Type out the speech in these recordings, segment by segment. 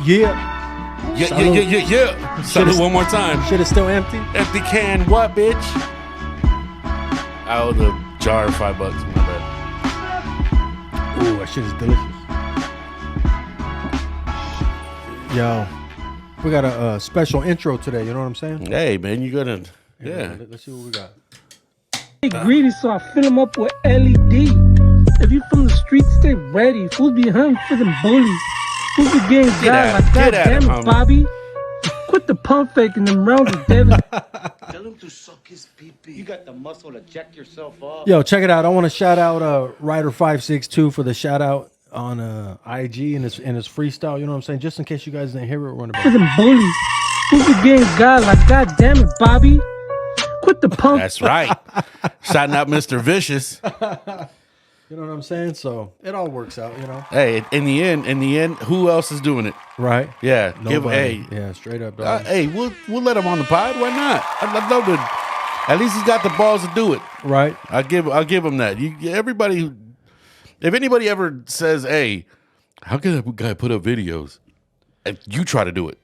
Yeah. Yeah. Salute one more time. Shit is still empty. Empty can, what, bitch? I owe the jar $5. My bad. Ooh, that shit is delicious. Yo, we got a special intro today. You know what I'm saying? Hey, man, you gonna? Yeah. Let's see what we got. They greedy, so I fill them up with LED. If you from the streets, stay ready. Fools behind for them bullies. Fools be getting guy like God damn it, Bobby. Quit the pump faking them rounds of Devin. Tell him to suck his pee-pee. You got the muscle to jack yourself up. Yo, check it out. I want to shout out Ryder562 for the shout out on IG and his freestyle. You know what I'm saying? Just in case you guys didn't hear it, run For them bullies. Fools be getting guy like God damn it, Bobby. Quit the pump. That's right. Shouting out Mr. Vicious. You know what I'm saying? So it all works out, you know. Hey, in the end, who else is doing it? Right? Yeah. Nobody. Yeah, straight up. Dog. Hey, we'll let him on the pod. Why not? I'd love to. At least he's got the balls to do it. Right? I'll give him that. Everybody, if anybody ever says, "Hey, how can a guy put up videos?" And you try to do it.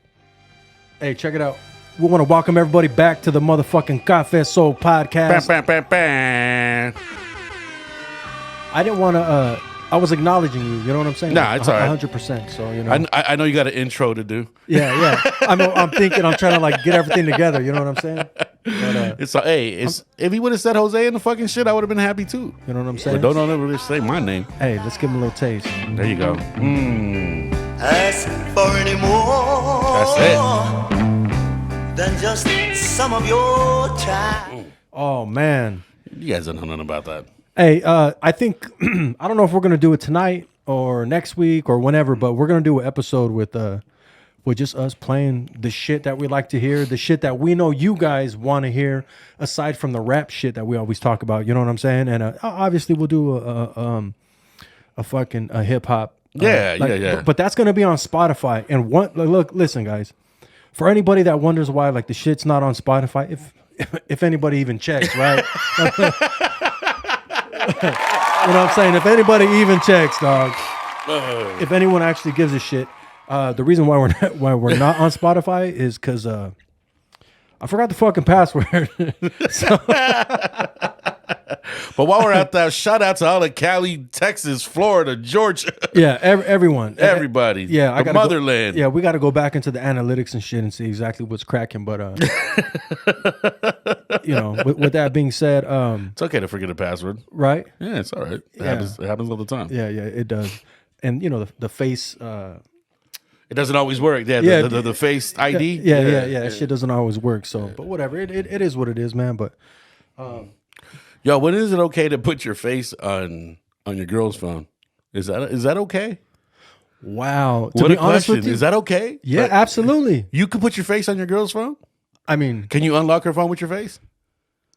Hey, check it out. We want to welcome everybody back to the motherfucking Cafe Soul podcast. Bam, bam, bam, bam. I didn't want to. I was acknowledging you. You know what I'm saying? Nah, it's all right. 100%. So you know. I know you got an intro to do. Yeah. I'm thinking. I'm trying to like get everything together. You know what I'm saying? But, It's like, hey, if he would have said Jose in the fucking shit, I would have been happy too. you know what I'm saying? But don't ever say my name. Hey, let's give him a little taste. There you go. Ask for any more. That's it. Than just some of your time. Oh man. You guys don't know nothing about that. Hey, I think I don't know if we're gonna do it tonight or next week or whenever, but we're gonna do an episode with just us playing the shit that we like to hear, the shit that we know you guys want to hear, aside from the rap shit that we always talk about. You know what I'm saying? And obviously we'll do a fucking hip hop. Yeah. But that's gonna be on Spotify. And listen, guys. For anybody that wonders why like the shit's not on Spotify, if anybody even checks, right? You know what I'm saying? If anybody even checks, dog. If anyone actually gives a shit, the reason why we're not on Spotify is because I forgot the fucking password. But while we're at that, shout out to all of Cali, Texas, Florida, Georgia. Yeah, everyone. Everybody. Yeah, the motherland. We got to go back into the analytics and shit and see exactly what's cracking. But, with that being said, it's okay to forget a password. Right? Yeah, it's all right. It happens all the time. Yeah, it does. And, the face... it doesn't always work. Yeah, the face ID. Yeah. That shit doesn't always work. So, but whatever. It is what it is, man. But... Yo, when is it okay to put your face on your girl's phone? Is that okay? Wow. What a question. Is that okay? Yeah, like, absolutely. You can put your face on your girl's phone? I mean... Can you unlock her phone with your face?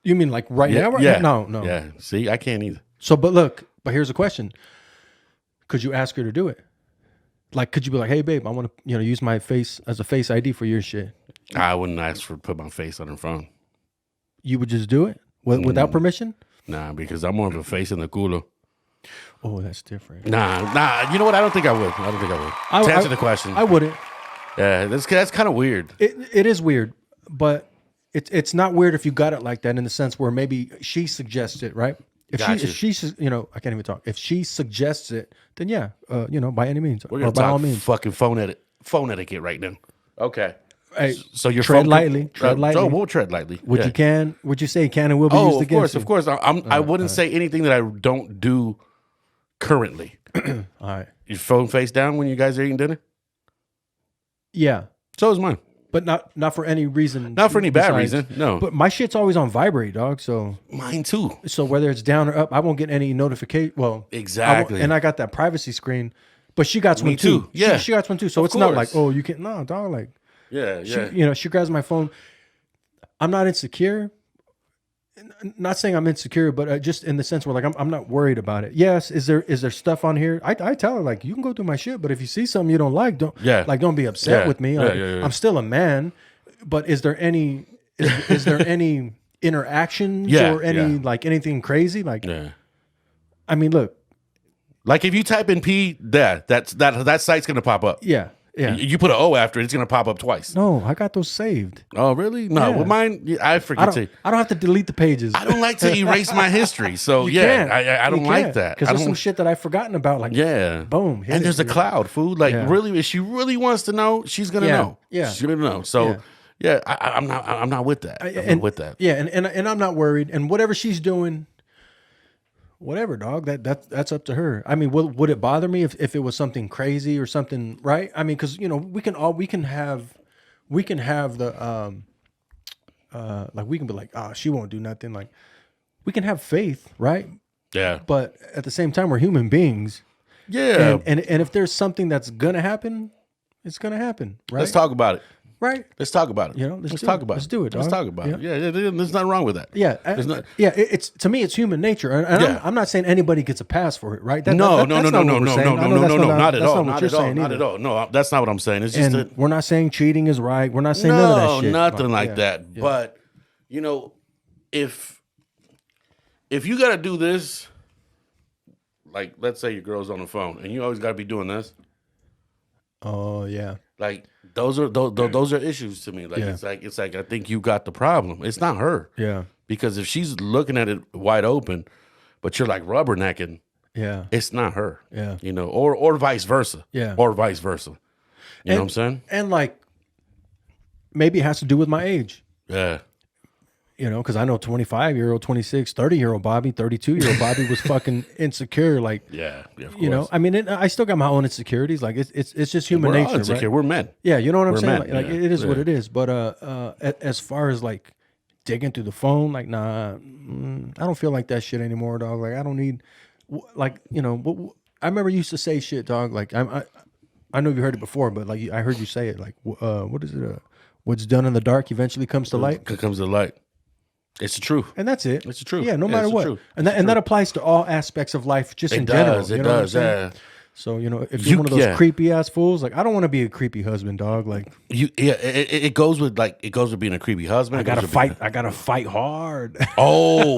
You mean like right now? Yeah. No. Yeah. See, I can't either. So, but here's a question. Could you ask her to do it? Like, could you be like, hey, babe, I want to, use my face as a face ID for your shit? I wouldn't ask her to put my face on her phone. You would just do it? Without permission? Nah, because I'm more of a face in the culo. Oh, that's different. Nah. You know what? I don't think I would. To answer the question, I wouldn't. Yeah, that's kind of weird. It is weird, but it's not weird if you got it like that in the sense where maybe she suggests it, right? If she I can't even talk. If she suggests it, then yeah, by any means, we're gonna by all talk means, fucking phone etiquette right now. Okay. Hey, so your tread phone lightly. Tread lightly. So we'll tread lightly. Would you say can and will be used against you? Of course. I wouldn't say anything that I don't do currently. All right. Your phone face down when you guys are eating dinner? Yeah. So is mine. But not for any reason. Not for any bad reason. No. But my shit's always on vibrate, dog. So mine too. So whether it's down or up, I won't get any notification. Well, exactly. And I got that privacy screen, but she got one too. Yeah, she got one too. So it's not like, oh, you can't. No, dog. Like, yeah. She grabs my phone. I'm not insecure. Not saying I'm insecure, but just in the sense where like I'm not worried about it. Yes, is there stuff on here? I tell her like you can go through my shit, but if you see something you don't like, don't be upset with me. I'm still a man, but is there any interactions or any like anything crazy? Like, I mean, look, like if you type in P, that site's gonna pop up. Yeah, Yeah. You put an O after it, it's gonna pop up twice. No, I got those saved. Oh, really? No, Yeah. with mine, I I forget to. don't have to delete the pages. I don't like to erase my history, so You yeah, can't. I don't You like can't. that. Because I there's some don't. shit that I've forgotten about. Like, Yeah, boom. hit And it, there's a dude. cloud, food. Like, Yeah. really, if she really wants to know, she's gonna Yeah. know. Yeah. she's gonna know. So, Yeah. I'm not with that. I'm and not with that. Yeah, and I'm not worried. And whatever she's doing, whatever, dog. That's up to her. I mean, would it bother me if it was something crazy or something, right? I mean, because we can have the like we can be like, oh, she won't do nothing. Like we can have faith, right? Yeah, But at the same time, we're human beings. yeah. And if there's something that's gonna happen, it's gonna happen, right? Let's talk about it. right? Let's talk about it. Let's do talk it. about Let's it. do it, Let's dog. talk about it. Yeah. Yeah, there's nothing wrong with that. Yeah, There's not. it's to me, it's human nature, and Yeah. I'm not saying anybody gets a pass for it, right? No, that's no, not no, what no, we're no, saying. no, I no, know no, that's no, not- not at that's all, not what not you're at all, saying not either. at all. No, that's not what I'm saying. It's just And that we're not saying cheating is right. We're not saying none of that shit. nothing But, like yeah. that. Yeah. But if you got to do this, like let's say your girl's on the phone and you always got to be doing this. Oh yeah, Like those are issues to me. Like Yeah. it's like I think you got the problem. It's not her. yeah, Because if she's looking at it wide open, but you're like rubbernecking, yeah, it's not her. yeah. Or vice versa. Yeah. Or vice versa. You know what I'm saying? And like, maybe it has to do with my age. Yeah. Because I know 25-year-old, 26, 30-year-old Bobby, 32-year-old Bobby was fucking insecure. Like, Yeah. Of course. I mean, I still got my own insecurities. Like, it's just human We're all nature, insecure. right? We're men. Yeah, you know what I'm We're saying? men, Like, yeah, it is what yeah. it is. But as far as like digging through the phone, like, nah, I don't feel like that shit anymore, dog. Like, I don't need, like, I remember you used to say shit, dog. Like, I know you heard it before, but like, I heard you say it. Like, what is it? What's done in the dark eventually comes to light. It comes to light. It's the truth. And that's it. It's the truth. Yeah, no Yeah, matter it's the what. truth. And that applies to all aspects of life, just in It general. does. You It know what I'm does. saying? Yeah. So, if you're one of those creepy ass fools, like, I don't want to be a creepy husband, dog. Like, It goes with being a creepy husband. I gotta fight hard. Oh.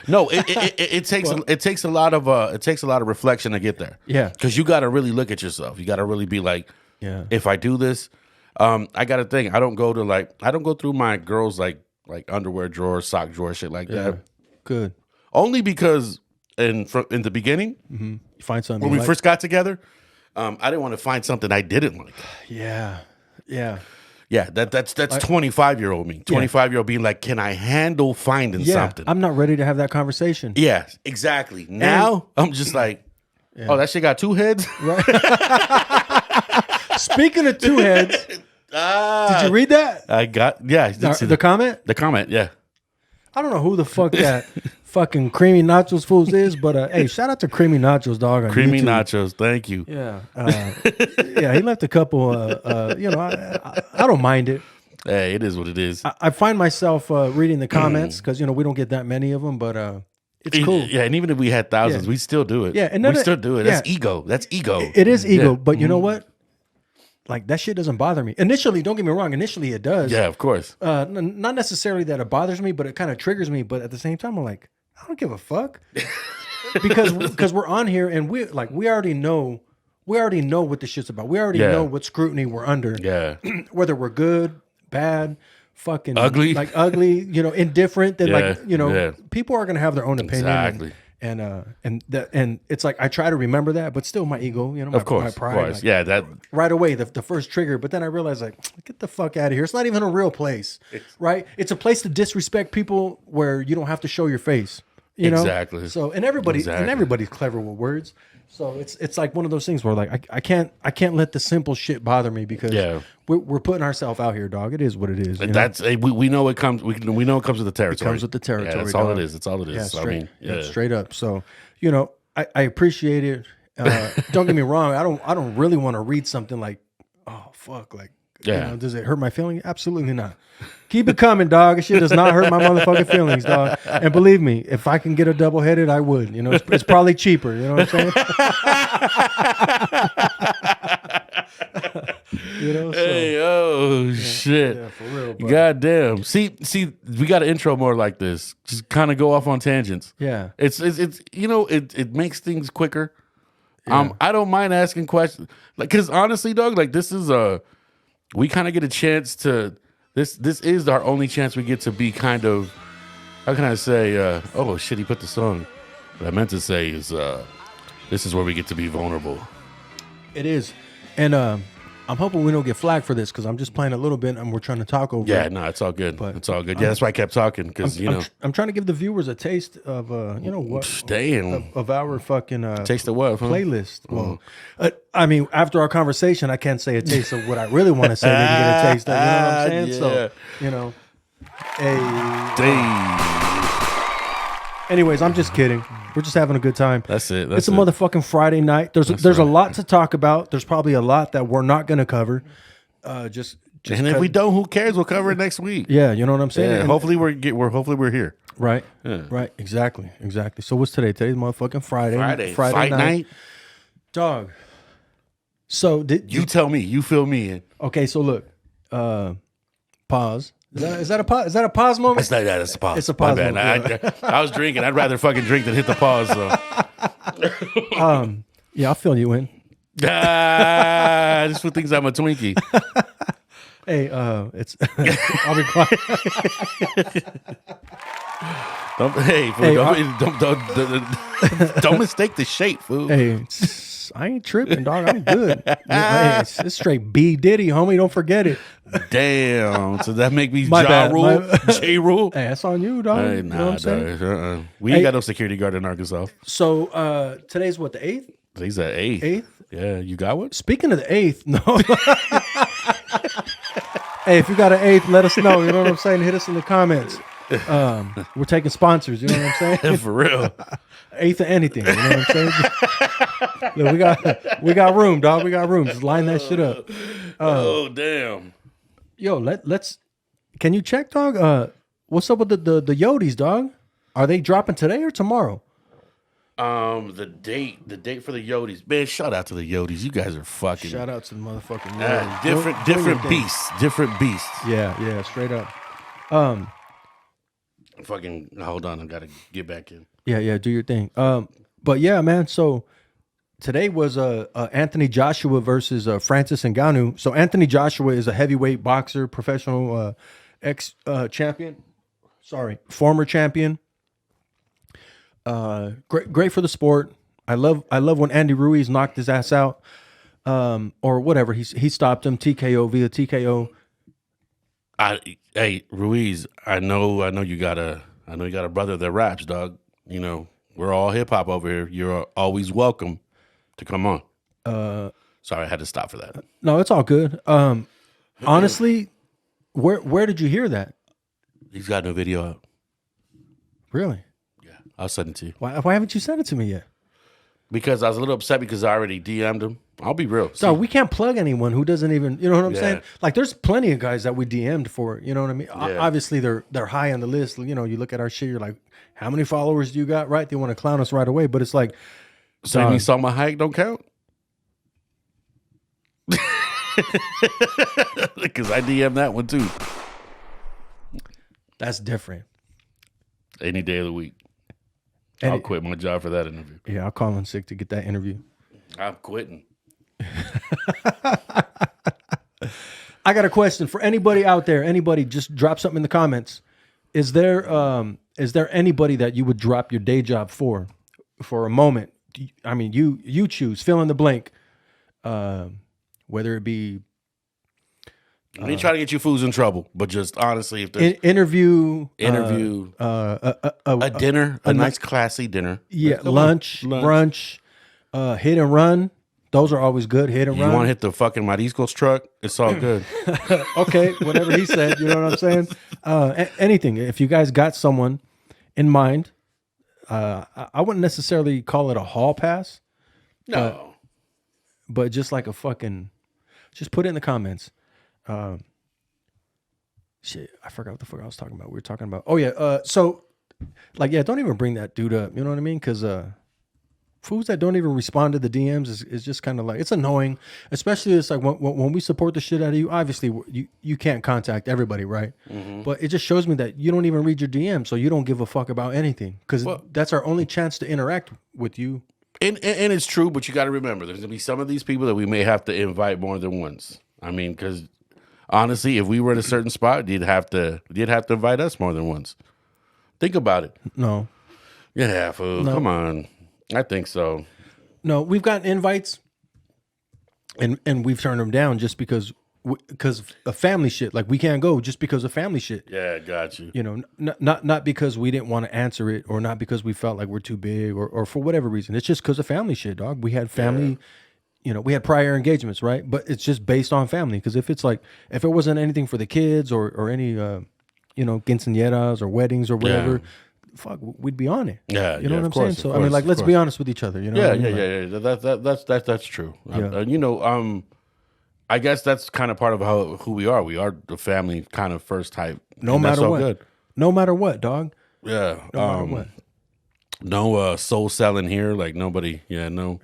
No, it takes a lot of reflection to get there. Yeah. Because you got to really look at yourself. You got to really be like, Yeah. if I do this, I got to think. I don't go through my girls like underwear drawer, sock drawer, shit like Yeah. that. Good. Only because in the beginning You find something. when you we like. first got together, I didn't want to find something I didn't like. Yeah. Yeah. Yeah, that's 25-year-old me. 25-year-old being like, can I handle finding Yeah. something? I'm not ready to have that conversation. Yeah, exactly. Now I'm just like, oh, that shit got two heads. Speaking of two heads, did you read that? I got I did see The comment? the comment. Yeah, I don't know who the fuck that fucking Creamy Nachos fools is, but hey, shout out to Creamy Nachos, dog. On creamy YouTube. nachos. Thank you. Yeah. Yeah, he left a couple, I don't mind it. Hey, it is what it is. I find myself reading the comments because, we don't get that many of them, but it's cool. Yeah, and even if we had thousands, Yeah. we still do it. Yeah, and we none of- still do it. That's yeah. ego. That's ego. It is ego, Yeah. but you know what? Like, that shit doesn't bother me. Initially, don't get me wrong. Initially, it does. Yeah, of course. Not necessarily that it bothers me, but it kind of triggers me. But at the same time, I'm like, I don't give a fuck because we're on here and we already know what the shit's about. We already Yeah. know what scrutiny we're under. Yeah. Whether we're good, bad, fucking Ugly. indifferent. Then Yeah, yeah. people are gonna have their own opinion. Exactly. And it's like I try to remember that, but still my ego, my, Of course. my Of pride. course. like, Yeah. That. right away the first trigger, but then I realized, like, get the fuck out of here. It's not even a real place, right? It's a place to disrespect people where you don't have to show your face, Exactly. So and everybody's Exactly. clever with words, so it's like one of those things where like I can't let the simple shit bother me because Yeah. we're putting ourselves out here, dog. It is what it is. And that's we know it comes. We know it comes with the territory. It comes with the territory. Yeah, that's all dog. it is. That's all it is. Yeah, So, straight, yeah. straight up. So I appreciate it. Don't get me wrong. I don't really want to read something like, oh fuck, like, Yeah. does it hurt my feelings? Absolutely not. Keep it coming, dog. It shit does not hurt my motherfucking feelings, dog. And believe me, if I can get a double headed, I would. It's probably cheaper. You know what I'm saying? So, Hey, oh shit! yeah, for real, bro. God damn. See, we got an intro more like this. Just kind of go off on tangents. yeah. It makes things quicker. I don't mind asking questions, like, because honestly, dog, like this is we kind of get a chance to this is our only chance we get to be kind of, how can I say, oh shit, he put the song. What I meant to say is this is where we get to be vulnerable. It is. And I'm hoping we don't get flagged for this because I'm just playing a little bit and we're trying to talk over Yeah, it. no, it's all good. But It's all good. Yeah, that's why I kept talking because I'm trying to give the viewers a taste of what damn. of our fucking Taste of what? Huh? playlist. Well, I mean, after our conversation, I can't say a taste of what I really want to say. They can get a taste of. You know what I'm saying? Yeah. So, hey. Damn. Anyways, I'm just kidding. We're just having a good time. That's it. It's a motherfucking Friday night. There's a lot to talk about. There's probably a lot that we're not going to cover. Just and if we don't, who cares? We'll cover it next week. yeah, you know what I'm saying. Yeah, And- hopefully we're here. right, Yeah. right, exactly. So what's today? Today's motherfucking Friday. Friday Friday fight night. dog. So did You tell me. You fill me in. Okay, so look, pause. Is that a pause? Is that a pause moment? That's not that. It's a pause. It's a pause My bad. moment, I was drinking. I'd rather fucking drink than hit the pause. So. Yeah, I'll fill you in. Just for things I'm a Twinkie. Hey, it's I'll be quiet. Don't mistake the shape, fool. Hey, I ain't tripping, dog. I'm good. Hey, it's straight B Diddy, homie. Don't forget it. Damn. So that make me My Ja bad. Rule, J Rule. Hey, that's on you, dog. Hey, You know what I'm saying? dog, we ain't got no security guard in Arkansas. So today's what, the 8th? He's at 8th. 8th? Yeah, you got one? Speaking of the 8th, no. Hey, if you got an 8th, let us know. You know what I'm saying? Hit us in the comments. We're taking sponsors. You know what I'm saying? For real. 8th of anything. You know what I'm saying? Look, we got room, dog. We got room. Just line that shit up. Oh, damn. Yo, let's. Can you check, dog? What's up with the Yodis, dog? Are they dropping today or tomorrow? The date for the Yodis. Man, shout out to the Yodis. You guys are fucking Shout out to the motherfucking Yodis. different Doing your thing. beasts. Different beasts. Yeah, straight up. Fucking hold on, I gotta get back in. Yeah, do your thing. But yeah, man. So today was Anthony Joshua versus Francis Ngannou. So Anthony Joshua is a heavyweight boxer, professional ex champion. Former champion. Great for the sport. I love when Andy Ruiz knocked his ass out, or whatever. He stopped him TKO via TKO. Hey Ruiz, I know you got a brother that raps, dog. You know we're all hip hop over here. You're always welcome to come on. Sorry, I had to stop for that. No, it's all good. Honestly, where did you hear that? He's got no video out. Really? Yeah, I'll send it to you. Why haven't you sent it to me yet? Because I was a little upset because I already DM'd him. I'll be real. So we can't plug anyone who doesn't even, you know what I'm Yeah. saying? Like there's plenty of guys that we DM'd for, you know what I mean? Yeah. Obviously they're high on the list. You know, you look at our shit, you're like, how many followers do you got? Right? They want to clown us right away, but it's like, Saying you saw my hike don't count? Because I DM'd that one too. that's different. Any day of the week. And I'll quit my job for that interview. Yeah, I'll call in sick to get that interview. I'm quitting. I got a question for anybody out there. Anybody, just drop something in the comments. Is there anybody that you would drop your day job for a moment? I mean, you choose. Fill in the blank. Whether it be I ain't trying to get you fools in trouble, but just honestly, if there's interview, a dinner, a nice classy dinner. yeah, Come on. lunch, brunch, hit and run. Those are always good. Hit and You run. want to hit the fucking Mariscos truck? It's all good. Okay, whatever he said. You know what I'm saying? Anything. If you guys got someone in mind, I wouldn't necessarily call it a hall pass, No. but just like a fucking, just put it in the comments. Shit, I forgot what the fuck I was talking about. We were talking about, so like, yeah, don't even bring that dude up. You know what I mean? Because fools that don't even respond to the DMs is just kind of like, it's annoying. Especially it's like when we support the shit out of you. Obviously, you can't contact everybody, right? Mm-hmm. But it just shows me that you don't even read your DM, so you don't give a fuck about anything. Because that's our only chance to interact with you. And it's true, but you got to remember, there's gonna be some of these people that we may have to invite more than once. I mean, because honestly, if we were in a certain spot, you'd have to invite us more than once. Think about it. No, Yeah, fool. No. Come on. I think so. no, we've gotten invites, and we've turned them down just because of family shit. Like we can't go just because of family shit. Yeah, got you. You know, not because we didn't want to answer it, or not because we felt like we're too big, or for whatever reason. It's just because of family shit, dog. We had family. You know, we had prior engagements, right? But it's just based on family. Because if it wasn't anything for the kids or any, quinceañeras or weddings or whatever, fuck, we'd be on it. Yeah, you know yeah, what I'm of course, saying. of So I mean, like, course, let's of be course. honest with each other. You know, Yeah, what I mean? Like, That's true. Yeah. I guess that's kind of part of who we are. We are the family kind of first type. no and that's matter all what, good. no matter what, dog. Yeah. No matter what. No soul selling here. Like nobody. Yeah, no.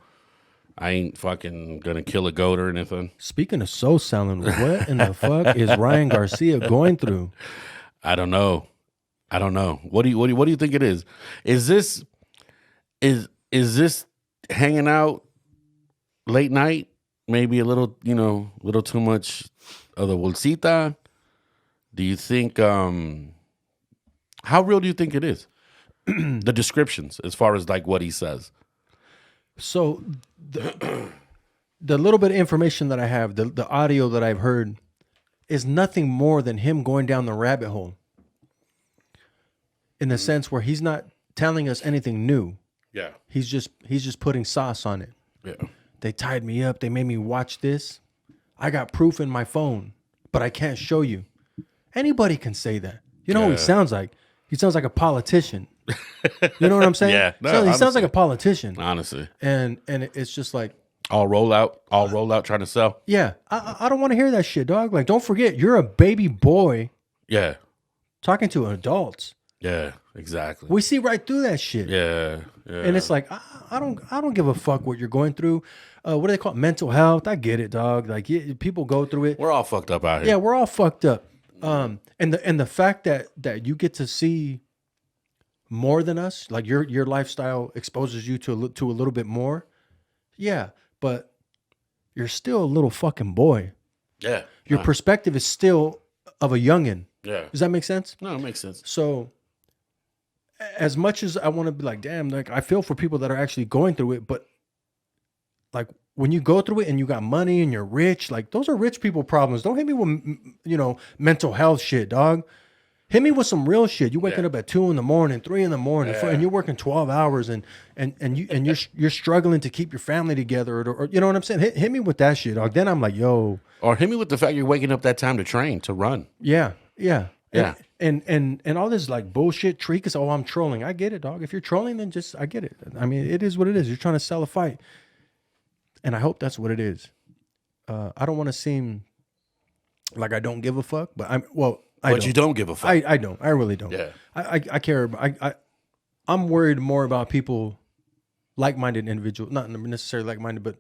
I ain't fucking gonna kill a goat or anything. Speaking of soul selling, what in the fuck is Ryan Garcia going through? I don't know. What do you think it is? Is this hanging out late night? Maybe a little, little too much of the bolsita? Do you think how real do you think it is? The descriptions as far as like what he says. So the little bit of information that I have, the audio that I've heard, is nothing more than him going down the rabbit hole. In the sense where he's not telling us anything new. Yeah. He's just putting sauce on it. Yeah. They tied me up. They made me watch this. I got proof in my phone, but I can't show you. Anybody can say that. You know what he sounds like? He sounds like a politician. You know what I'm saying? Yeah. No, So he sounds honestly. like a politician. Honestly. And it's just like, All roll out trying to sell. yeah, I don't want to hear that shit, dog. Like, don't forget, you're a baby boy Yeah. talking to adults. Yeah, exactly. We see right through that shit. Yeah. And it's like, I don't give a fuck what you're going through. What do they call it? Mental health. I get it, dog. Like people go through it. We're all fucked up out here. Yeah, we're all fucked up. And the fact that you get to see more than us, like your lifestyle exposes you to a little bit more. Yeah, but you're still a little fucking boy. Yeah. Your perspective is still of a youngin. Yeah. Does that make sense? No, it makes sense. So as much as I want to be like, damn, like I feel for people that are actually going through it, but like when you go through it and you got money and you're rich, like those are rich people problems. Don't hit me with, mental health shit, dog. Hit me with some real shit. You waking up at 2 a.m, 3 a.m, and you're working 12 hours and you're struggling to keep your family together, or you know what I'm saying? Hit me with that shit, dog. Then I'm like, yo. Or hit me with the fact you're waking up that time to train, to run. Yeah. Yeah. And all this like bullshit trick is, oh, I'm trolling. I get it, dog. If you're trolling, then I get it. I mean, it is what it is. You're trying to sell a fight. And I hope that's what it is. I don't want to seem like I don't give a fuck, but I You don't give a fuck. I don't. I really don't. Yeah. I care. I'm worried more about people, like-minded individuals, not necessarily like-minded, but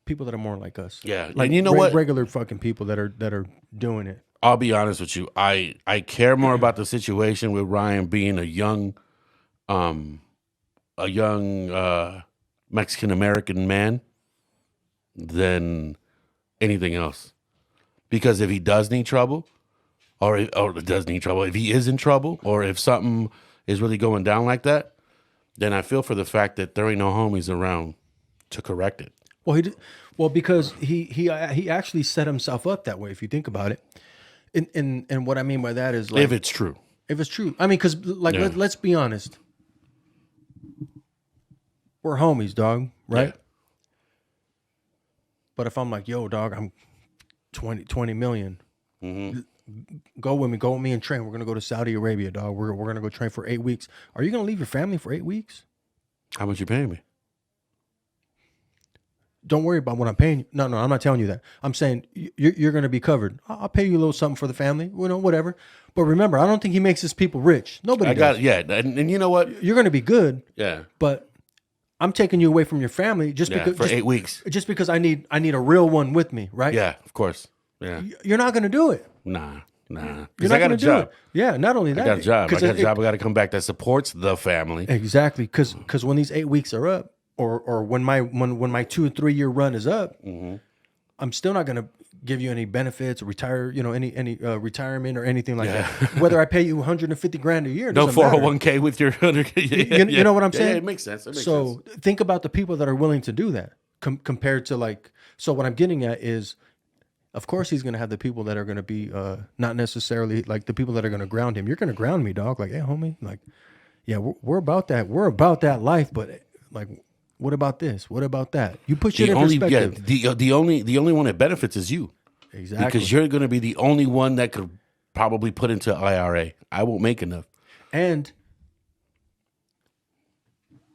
people that are more like us. Yeah. Like And you know what? Regular fucking people that are doing it. I'll be honest with you. I care more about the situation with Ryan being a young Mexican American man than anything else. Because if he does need trouble, or if he is in trouble, or if something is really going down like that, then I feel for the fact that there ain't no homies around to correct it. Well, because he actually set himself up that way. If you think about it, and what I mean by that is like, If it's true. I mean, because like let's be honest, we're homies, dog, right? Yeah. But if I'm like, yo, dog, I'm 20 million. Mm-hmm. Go with me and train. We're gonna go to Saudi Arabia, dog. We're gonna go train for 8 weeks. Are you gonna leave your family for 8 weeks? How much you paying me? Don't worry about what I'm paying you. No, I'm not telling you that. I'm saying you're going to be covered. I'll pay you a little something for the family, whatever. But remember, I don't think he makes his people rich. Nobody does. And you know what? You're going to be good, Yeah. but I'm taking you away from your family just because for 8 weeks. Just because I need a real one with me, right? Yeah, of course. Yeah. You're not going to do it. Nah. You're Because not I got going a to do job. it. Yeah, not only that. I got a job. I got a it- job. I got to come back that supports the family. Exactly, because when these 8 weeks are up, or when my 2 or 3 year run is up, I'm still not gonna give you any benefits or retire, any retirement or anything like that. Whether I pay you 150 grand a year, No doesn't matter. 401k with your 100K. You know what I'm Yeah, saying? it makes sense. It makes So sense. think about the people that are willing to do that compared to like. So what I'm getting at is, of course, he's gonna have the people that are gonna be not necessarily like the people that are gonna ground him. You're gonna ground me, dog. Like, hey, homie, like, yeah, we're about that. We're about that life, but like, what about this? What about that? You put shit in perspective. the only one that benefits is you. Exactly. Because you're going to be the only one that could probably put into IRA. I won't make enough. And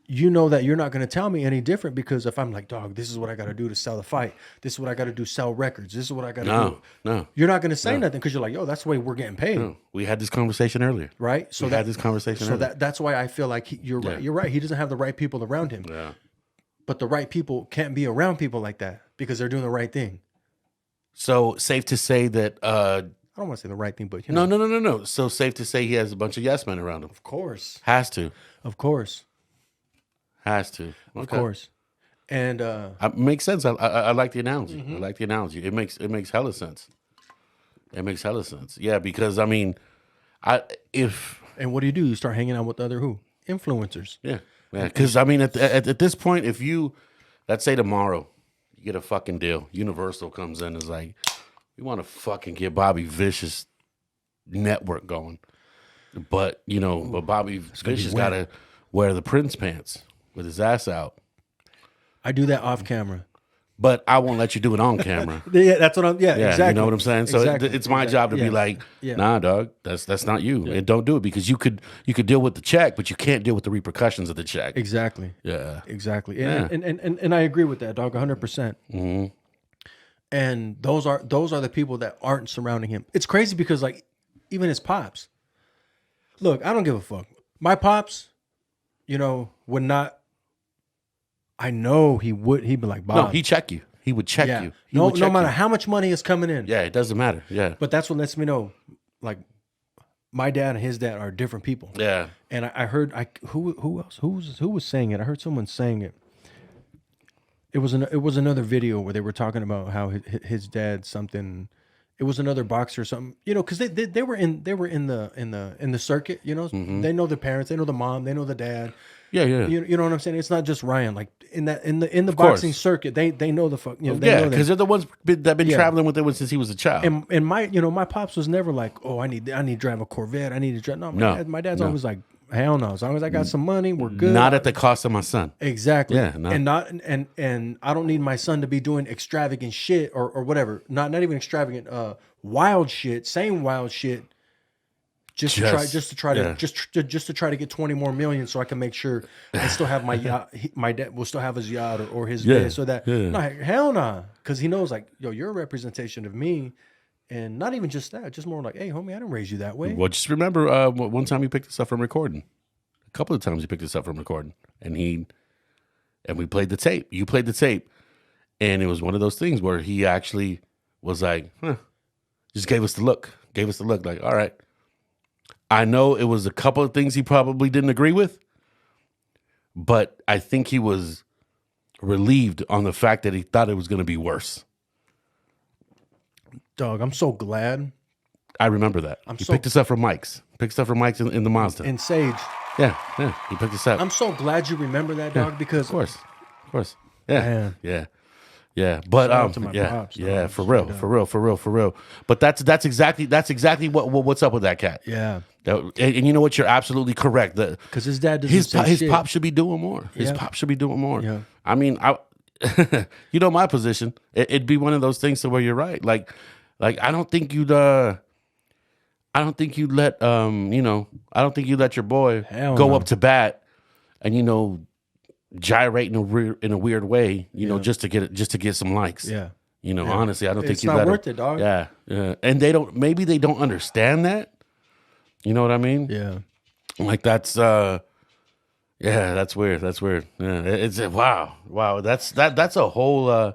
you know that you're not going to tell me any different, because if I'm like, dog, this is what I got to do to sell the fight. This is what I got to do, sell records. This is what I got to do. No. You're not going to say nothing because you're like, yo, that's the way we're getting paid. No. We had this conversation earlier. Right? So We had this conversation So earlier. that's why I feel like you're right. You're right. He doesn't have the right people around him. Yeah. But the right people can't be around people like that because they're doing the right thing. So safe to say that I don't want to say the right thing, but you know. no. So safe to say he has a bunch of yes men around him. Of course. Has to. Of course. Has to. Of course. And Makes sense. I like the analogy. Mm-hmm. I like the analogy. It makes hella sense. It makes hella sense. Yeah, because I mean, and what do? You start hanging out with other who? Influencers. Yeah. Because I mean, at this point, if you, let's say tomorrow, you get a fucking deal, Universal comes in and is like, we want to fucking get Bobby Vicious network going, but Bobby Vicious got to wear the Prince pants with his ass out. I do that off camera. But I won't let you do it on camera. Yeah, that's what I'm. Yeah, Yeah, exactly. you know what I'm saying. So Exactly. it's my job to be like, nah, dog, that's not you, and don't do it because you could deal with the check, but you can't deal with the repercussions of the check. Exactly. Yeah, Exactly. Yeah. And I agree with that, dog, 100%. Mm-hmm. And those are the people that aren't surrounding him. It's crazy because like even his pops. Look, I don't give a fuck. My pops, would not. I know he'd be like, Bob. no, he'd check you. He would check yeah. you. He No would check matter you. how much money is coming in. Yeah, it doesn't matter. Yeah, But that's what lets me know, like, my dad and his dad are different people. yeah. And I heard who else who was saying it? I heard someone saying it. It was another video where they were talking about how his dad something. It was another boxer or something, because they were in the circuit, They know the parents, they know the mom, they know the dad. Yeah, yeah. You know what I'm saying? It's not just Ryan. Like in the course. boxing circuit, they know the fuck. They Yeah, know that. because they're the ones that been Yeah. traveling with it since he was a child. And my my pops was never like, oh, I need to drive a Corvette. I need to drive. No, my dad's no. always like, hell no. As long as I got some money, we're good. Not at the cost of my son. Exactly. Yeah, no. And not and I don't need my son to be doing extravagant shit or whatever. Not even extravagant, wild shit, saying wild shit. Just to try to get 20 more million so I can make sure I still have my yacht. My dad will still have his yacht or his Yeah, bed, so that no, hell nah. Because he knows like, yo, you're a representation of me. And not even just that, just more like, hey, homie, I didn't raise you that way. Well, just remember one time he picked us up from recording. A couple of times he picked us up from recording, and we played the tape. You played the tape, and it was one of those things where he actually was like, just gave us the look, like, all right. I know it was a couple of things he probably didn't agree with, but I think he was relieved on the fact that he thought it was going to be worse. Dog, I'm so glad. I remember that. He picked us up from Mike's. Picked us up from Mike's in the Mazda. And Sage, Yeah, he picked us up. I'm so glad you remember that, dog, because Of course. Yeah, Man. yeah. But Shout out to my pops, yeah, dog. for real. But that's exactly what's up with that cat. yeah, And you know what? You're absolutely correct. because his dad doesn't His say shit. pop should be doing more. His Yeah. pop should be doing more. Yeah. I mean, you know my position. It'd be one of those things to where you're right. Like I don't think you'd let I don't think you'd let your boy Hell go no. up to bat and gyrate in a weird way, just to get some likes. Yeah. Honestly, I don't think It's you not let worth him. it, dog. Yeah, yeah. And maybe they don't understand that. You know what I mean? Yeah. Like that's that's weird. That's weird. Yeah, it's wow. That's a whole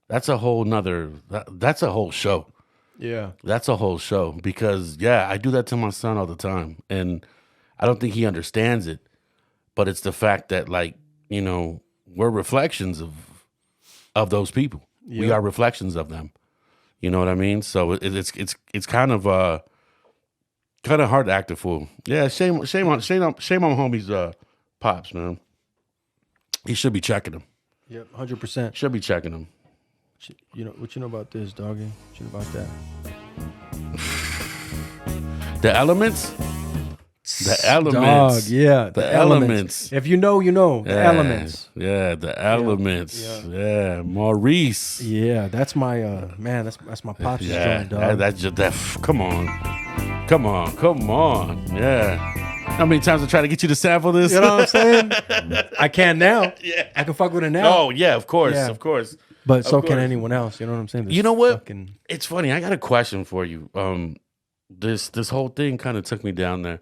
that's a whole show. Yeah. That's a whole show because I do that to my son all the time, and I don't think he understands it. But it's the fact that we're reflections of those people. We Yep. are reflections of them. You know what I mean? So it's kind of hard to act a fool. Yeah, shame on homie's pops, man. He should be checking him. Yep, 100%. Should be checking him. You know what you know about this, doggy? What you know about that? The elements. The elements. Dog, yeah. The elements. If you know, you know. The elements. Yeah, the elements. Yeah, Maurice. Yeah, that's my man. That's my pops' Yeah, joint, dog. that's just that. Come on. Yeah. How many times I try to get you to sample this? You know what I'm saying? I can now. Yeah. I can fuck with it now. Oh yeah, of course, Yeah. of course. But so Of can course. anyone else. You know what I'm saying? This You know what? fucking- It's funny. I got a question for you. This whole thing kind of took me down there.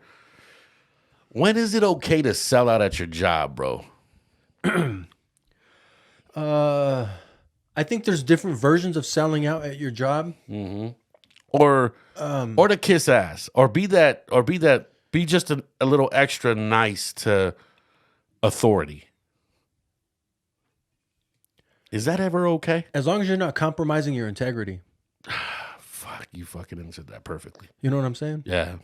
When is it okay to sell out at your job, bro? I think there's different versions of selling out at your job. Or to kiss ass, or be just a little extra nice to authority. Is that ever okay? As long as you're not compromising your integrity. Fuck, you fucking answered that perfectly. You know what I'm saying? Yeah.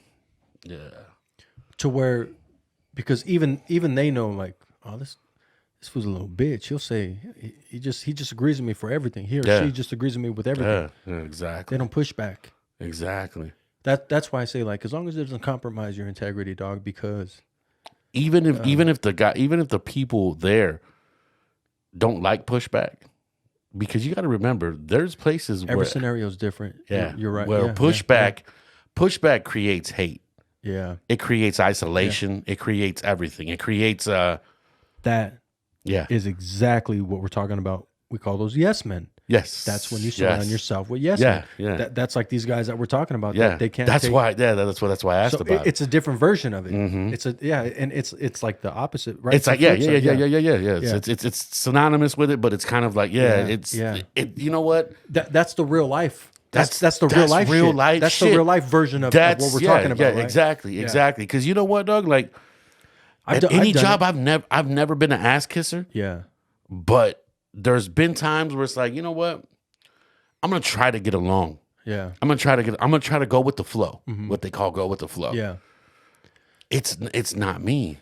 To where, because even they know, like, oh, this was a little bitch. He'll say he just agrees with me for everything. He or Yeah. she just agrees with me with everything. Yeah, They exactly. don't push back. Exactly. That's why I say, like, as long as it doesn't compromise your integrity, dog. Because Even if the people there don't like pushback, because you got to remember, there's places every where scenario is different. yeah, You're right. where Yeah, pushback creates hate. Yeah. It creates isolation. It creates everything. It creates That yeah. is exactly what we're talking about. We call those yes men. Yes. That's when you surround Yes. yourself with yes Yeah, men. yeah. That's like these guys that we're talking about. Yeah. That they can't. That's take, why I asked So about it. it's a different version of it. Mhm. It's and it's like the opposite, right? It's like the yeah. flip side, Yeah. It's synonymous with it, but it's kind of like yeah. Yeah. It. You know what? That's the real life. That's That's the real life. real shit. life That's shit. the real life version of what we're talking about. Yeah, right? exactly, exactly. Because you know what, Doug? Like at any done job, it. I've never been an ass kisser, Yeah. but there's been times where it's like, you know what? I'm gonna try to get along. Yeah. I'm gonna try to go with the flow. What they call go with the flow. Yeah. It's not me.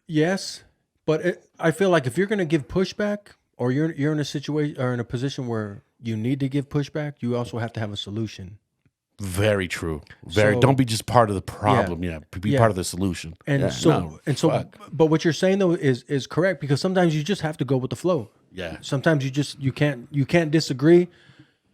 Yes, but I feel like if you're going to give pushback, or you're in a situation or in a position where you need to give pushback, you also have to have a solution. Very true. Very. So- Don't be just part of the problem. Yeah. Be Yeah. part of the solution. And Yeah, so no, fuck. but what you're saying though is correct, because sometimes you just have to go with the flow. Yeah. Sometimes you can't disagree,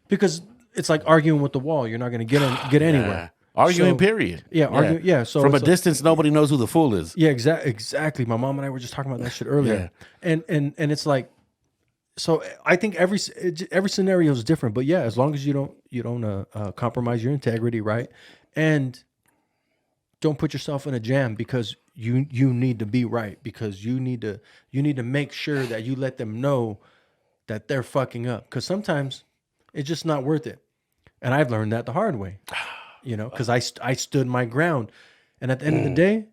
because it's like arguing with the wall. You're not going to get anywhere. Arguing. So- period. Yeah, argue- yeah, so from a it's like- distance, nobody knows who the fool is. Yeah, exactly. My mom and I were just talking about that shit earlier. And it's like, so I think every scenario is different, but yeah, as long as you don't compromise your integrity, right? And don't put yourself in a jam because you need to be right, because you need to make sure that you let them know that they're fucking up, because sometimes it's just not worth it. And I've learned that the hard way, because I stood my ground, and at the end of the day,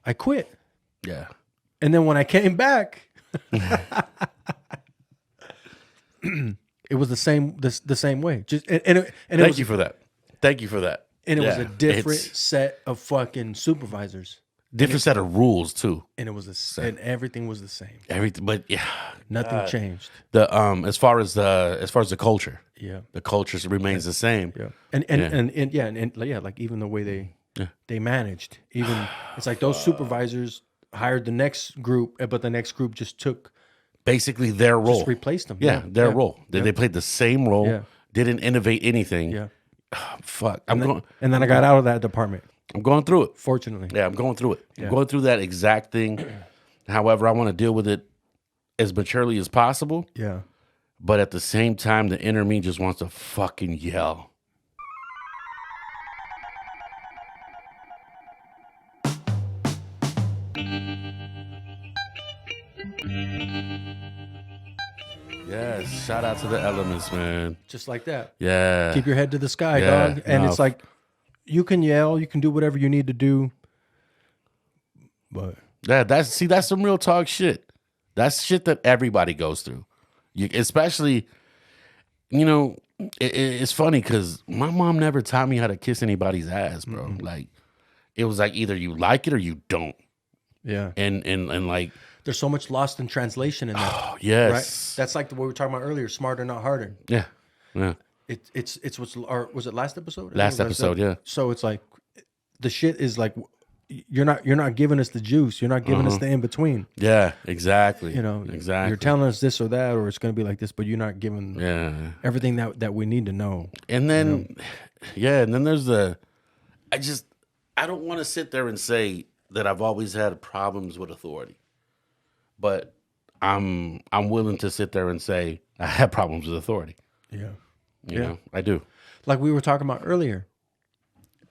I quit. Yeah. And then when I came back, it was the same way. Just and it Thank was, you for that. Thank you for that. and it was Yeah, a different it's set of fucking supervisors, different set of rules too. and it was and everything was the same. Everything, but yeah, Nothing changed. the as far as the culture, Yeah, the culture remains the same. yeah, and like even the way they managed, even it's like those supervisors hired the next group, but the next group just Basically, their role. replaced them. Yeah, their role. They played the same role. Yeah. Didn't innovate anything. Yeah. Fuck. I'm And then I got out of that department, going through it. fortunately. Yeah, I'm going through it. Yeah. I'm going through that exact thing. However, I want to deal with it as maturely as possible. Yeah. But at the same time, the inner me just wants to fucking yell. Yes, shout out to the elements, man. Just like that. Yeah. Keep your head to the sky, Yeah, dog. And no. it's like, you can yell, you can do whatever you need to do, but Yeah, that's some real talk shit. That's shit that everybody goes through. Especially, it's funny because my mom never taught me how to kiss anybody's ass, bro. Mm-hmm. Like, it was like either you like it or you don't. Yeah. And like, There's so much lost in translation in that. oh, yes. Right? That's like what we were talking about earlier, smarter, not harder. Yeah. Yeah. It's what's, or was it last episode? I think Last it was episode, yeah. So it's like the shit is like you're not giving us the juice. You're not giving us the in between. Yeah, exactly. Exactly. You're Exactly. telling us this or that, or it's going to be like this, but you're not giving Yeah. everything that we need to know. And then, and then there's I don't want to sit there and say that I've always had problems with authority, but I'm willing to sit there and say I have problems with authority. Yeah. You know, I do. Like we were talking about earlier.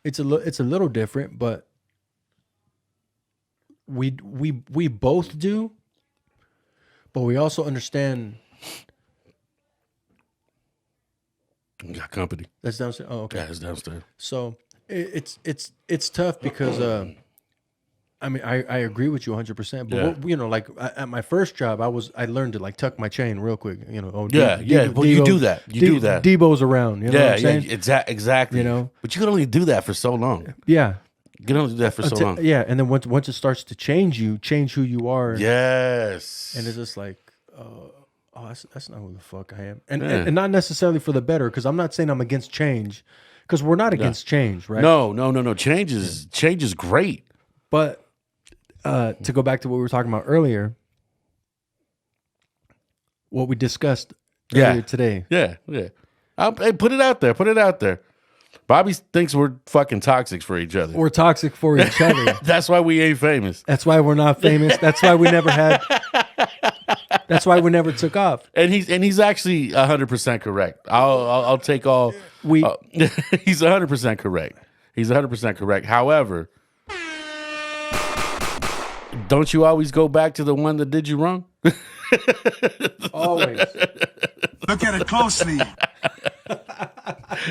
It's a little different, but we both do, but we also understand. We got company. That's downstairs. Oh, okay. Yeah, it's downstairs. So it's tough because I mean I agree with you 100%. But like at my first job, I learned to like tuck my chain real quick. Well, you do that. You do that. Debo's around. You know what I'm saying? Exactly. You know? But you can only do that for so long. Yeah. You can only do that for so long. Yeah, and then once it starts to change who you are. Yes. And it's just like, that's not who the fuck I am, and not necessarily for the better. Because I'm not saying I'm against change, because we're not against change, right? No. Change is great. But to go back to what we were talking about earlier, what we discussed earlier today. Yeah. Hey, put it out there. Bobby thinks we're fucking toxic for each other. We're toxic for each other. That's why we ain't famous. That's why we're not famous. That's why we never had. That's why we never took off. And he's actually 100% correct. I'll take all. He's 100% correct. He's 100% correct. However, don't you always go back to the one that did you wrong? Always. Look at it closely.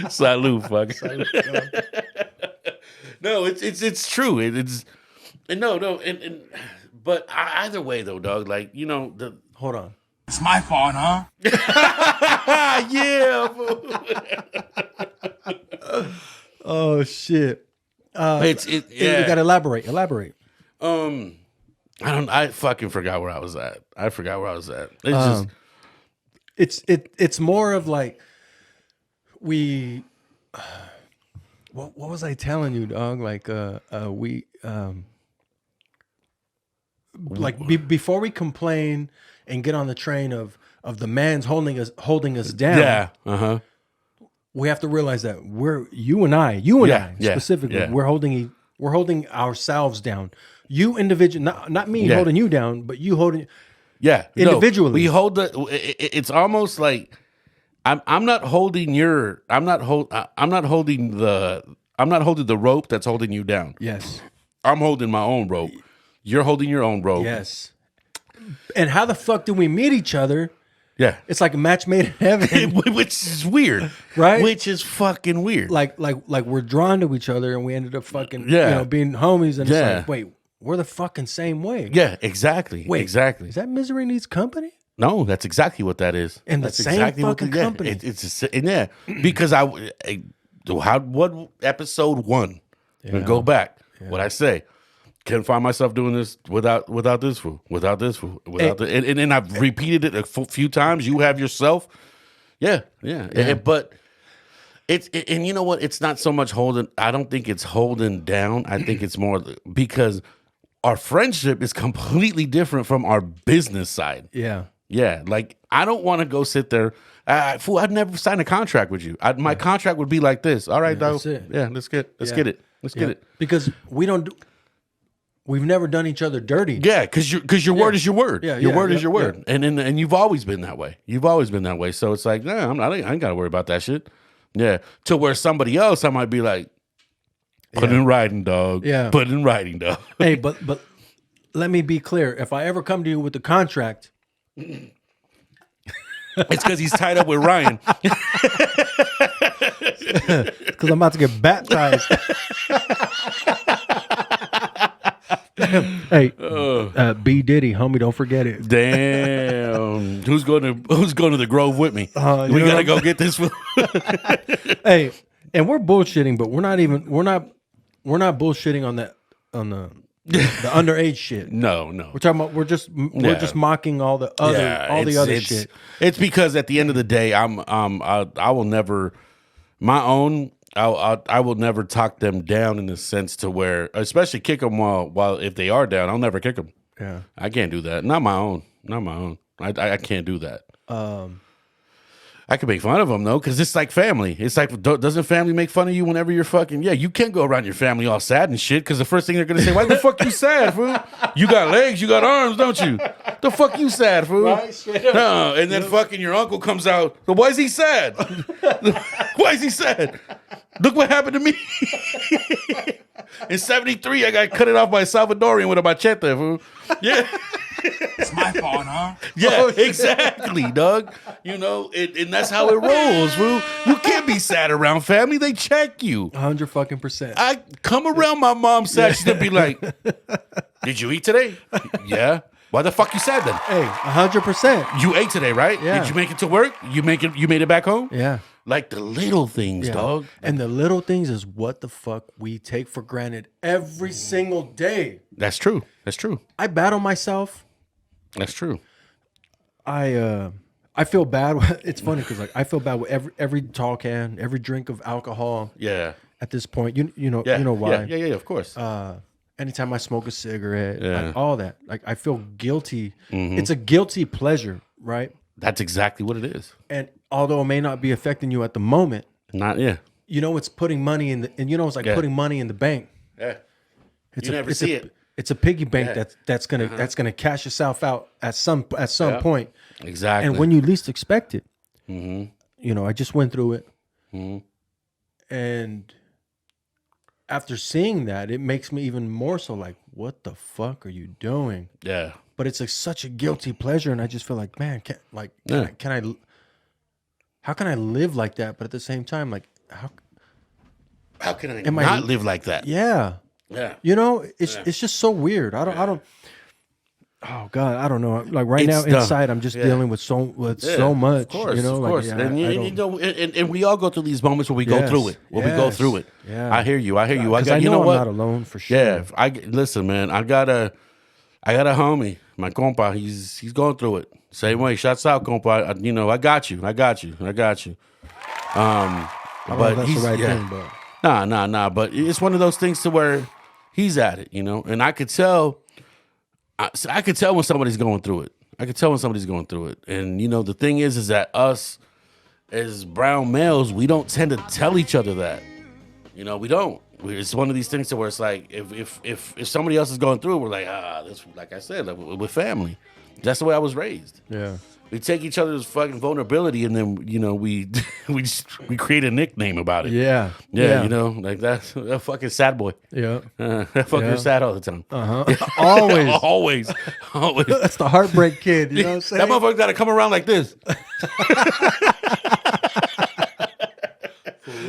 Salute, fuck. No, it's true. But either way though, dog. Like Hold on. It's my fault, huh? Yeah. Oh shit. You gotta elaborate. I fucking forgot where I was at. It's just It's more of like we. What was I telling you, dog? Like before we complain and get on the train of the man's holding us down. Yeah. We have to realize that you and I specifically, yeah. we're holding ourselves down. You individual, not me holding you down, but you holding. Yeah, individually. No, we hold it's almost like I'm not holding the rope that's holding you down. Yes. I'm holding my own rope. You're holding your own rope. Yes. And how the fuck do we meet each other? Yeah. It's like a match made in heaven. Which is weird. Right? Which is fucking weird. Like we're drawn to each other and we ended up fucking Yeah. being homies, and Yeah. it's like, wait, we're the fucking same way. Yeah, exactly. Wait, exactly. Is that Misery Needs Company? No, that's exactly what that is. And the that's same fucking company. It's because what episode 1? Yeah. Go back. What I say. Can't find myself doing this without this fool. And I've repeated it a few times. You have yourself. Yeah. But it's and you know what? It's not so much holding. I don't think it's holding down. I think it's more because our friendship is completely different from our business side. Yeah. Yeah. Like I don't want to go sit there. Fool, I'd never sign a contract with you. My contract would be like this. All right, dog. That's it. Yeah, let's get it. Let's get it. Because we've never done each other dirty. Yeah, because your word is your word. Yeah, your word is your yeah. word, and you've always been that way. So it's like, nah, I ain't got to worry about that shit. Yeah, to where somebody else, I might be like, put in writing, dog. Yeah, put in writing, dog. Hey, but let me be clear. If I ever come to you with the contract, it's because he's tied up with Ryan. Because I'm about to get baptized. Hey, B Diddy, homie, don't forget it. Damn. Who's going to the Grove with me? We gotta go get this food. Hey, and we're bullshitting, but we're not bullshitting on the underage shit. No. We're talking about we're just mocking all the other shit. It's because at the end of the day, I will never I will never talk them down in the sense to where, especially kick them while if they are down, I'll never kick them. Yeah, I can't do that. Not my own. I can't do that. I can make fun of them though, because it's like family. It's like, doesn't family make fun of you whenever you're fucking? Yeah, you can't go around your family all sad and shit, because the first thing they're gonna say, "Why the fuck you sad, fool? You got legs, you got arms, don't you? The fuck you sad, fool?" Right? No, and then fucking your uncle comes out. So why is he sad? Why is he sad? Look what happened to me. In '73, I got cut it off by a Salvadorian with a machete, fool. Yeah. It's my fault, huh? Yeah, exactly, dog. You know, and that's how it rolls, fool. You can't be sad around family. They check you. 100%. I come around my mom's side, she's gonna be like, "Did you eat today?" Yeah. Why the fuck you sad then? Hey, 100%. You ate today, right? Yeah. Did you make it to work? You made it back home? Yeah. Like the little things, Yeah. dog. And the little things is what the fuck we take for granted every single day. That's true. That's true. I battle myself. That's true. I feel bad. It's funny because like I feel bad with every tall can, every drink of alcohol. Yeah. At this point, you know Yeah. why. Yeah, of course. Anytime I smoke a cigarette, Yeah. like, all that, like I feel guilty. Mm-hmm. It's a guilty pleasure, right? That's exactly what it is. And although it may not be affecting you at the moment, it's putting money in the, and it's like Yeah. putting money in the bank. Yeah. It's You never see it. It's a piggy bank Yeah. that's gonna cash itself out at some Yeah. point. Exactly. And when you least expect it, Mm-hmm. I just went through it, Mm-hmm. and after seeing that, it makes me even more so like, what the fuck are you doing? Yeah. But it's like such a guilty pleasure, and I just feel like, man, how can I live like that? But at the same time, like, How can I Am I- not live like that? yeah, Yeah. it's just so weird. I don't. Oh God, I don't know. Like right now It's dumb. inside, I'm just Yeah. dealing with so Yeah, much. Of course, Like, of course. yeah, And, I you don't- know, and we all go through these moments where we go Yes, through it. Where we go yes, through it. yeah. I hear you. I Because got. I You know know I'm what? not alone for sure. Yeah. Listen, man. I got a homie, my compa. He's going through it. Same way. Shouts out, compa. I got you. I got you. I don't know But if that's he's the right yeah. thing, but Nah. But it's one of those things to where he's at it, and I could tell. I could tell when somebody's going through it. And the thing is that us as brown males, we don't tend to tell each other that. We don't. It's one of these things to where it's like if somebody else is going through it, we're like, this, like I said, like with family. That's the way I was raised. yeah. We take each other's fucking vulnerability, and then we we create a nickname about it. Yeah. Yeah. Like that fucking sad boy. Yeah. That fucker Yeah. sad all the time. Always. always. That's the heartbreak kid. You know what I'm saying? That motherfucker got to come around like this.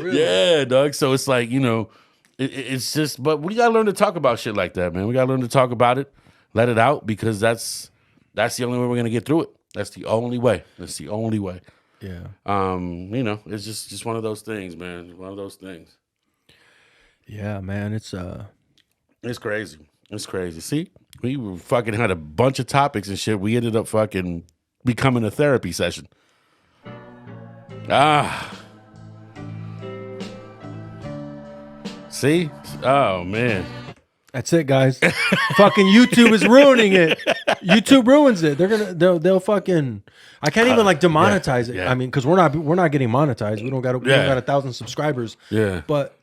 Yeah, dog. So it's like, it's just, but we got to learn to talk about shit like that, man. We got to learn to talk about it, let it out, because that's the only way we're going to get through it. That's the only way. Yeah. It's just one of those things, man. One of those things. Yeah, man. It's It's crazy. It's crazy. See, we were fucking had a bunch of topics and shit. We ended up fucking becoming a therapy session. See? Oh, man. That's it, guys. Fucking YouTube is ruining it. YouTube ruins it. They'll fucking. I can't even like demonetize it. yeah. I mean, because we're not getting monetized. We don't got 1,000 subscribers. Yeah. But,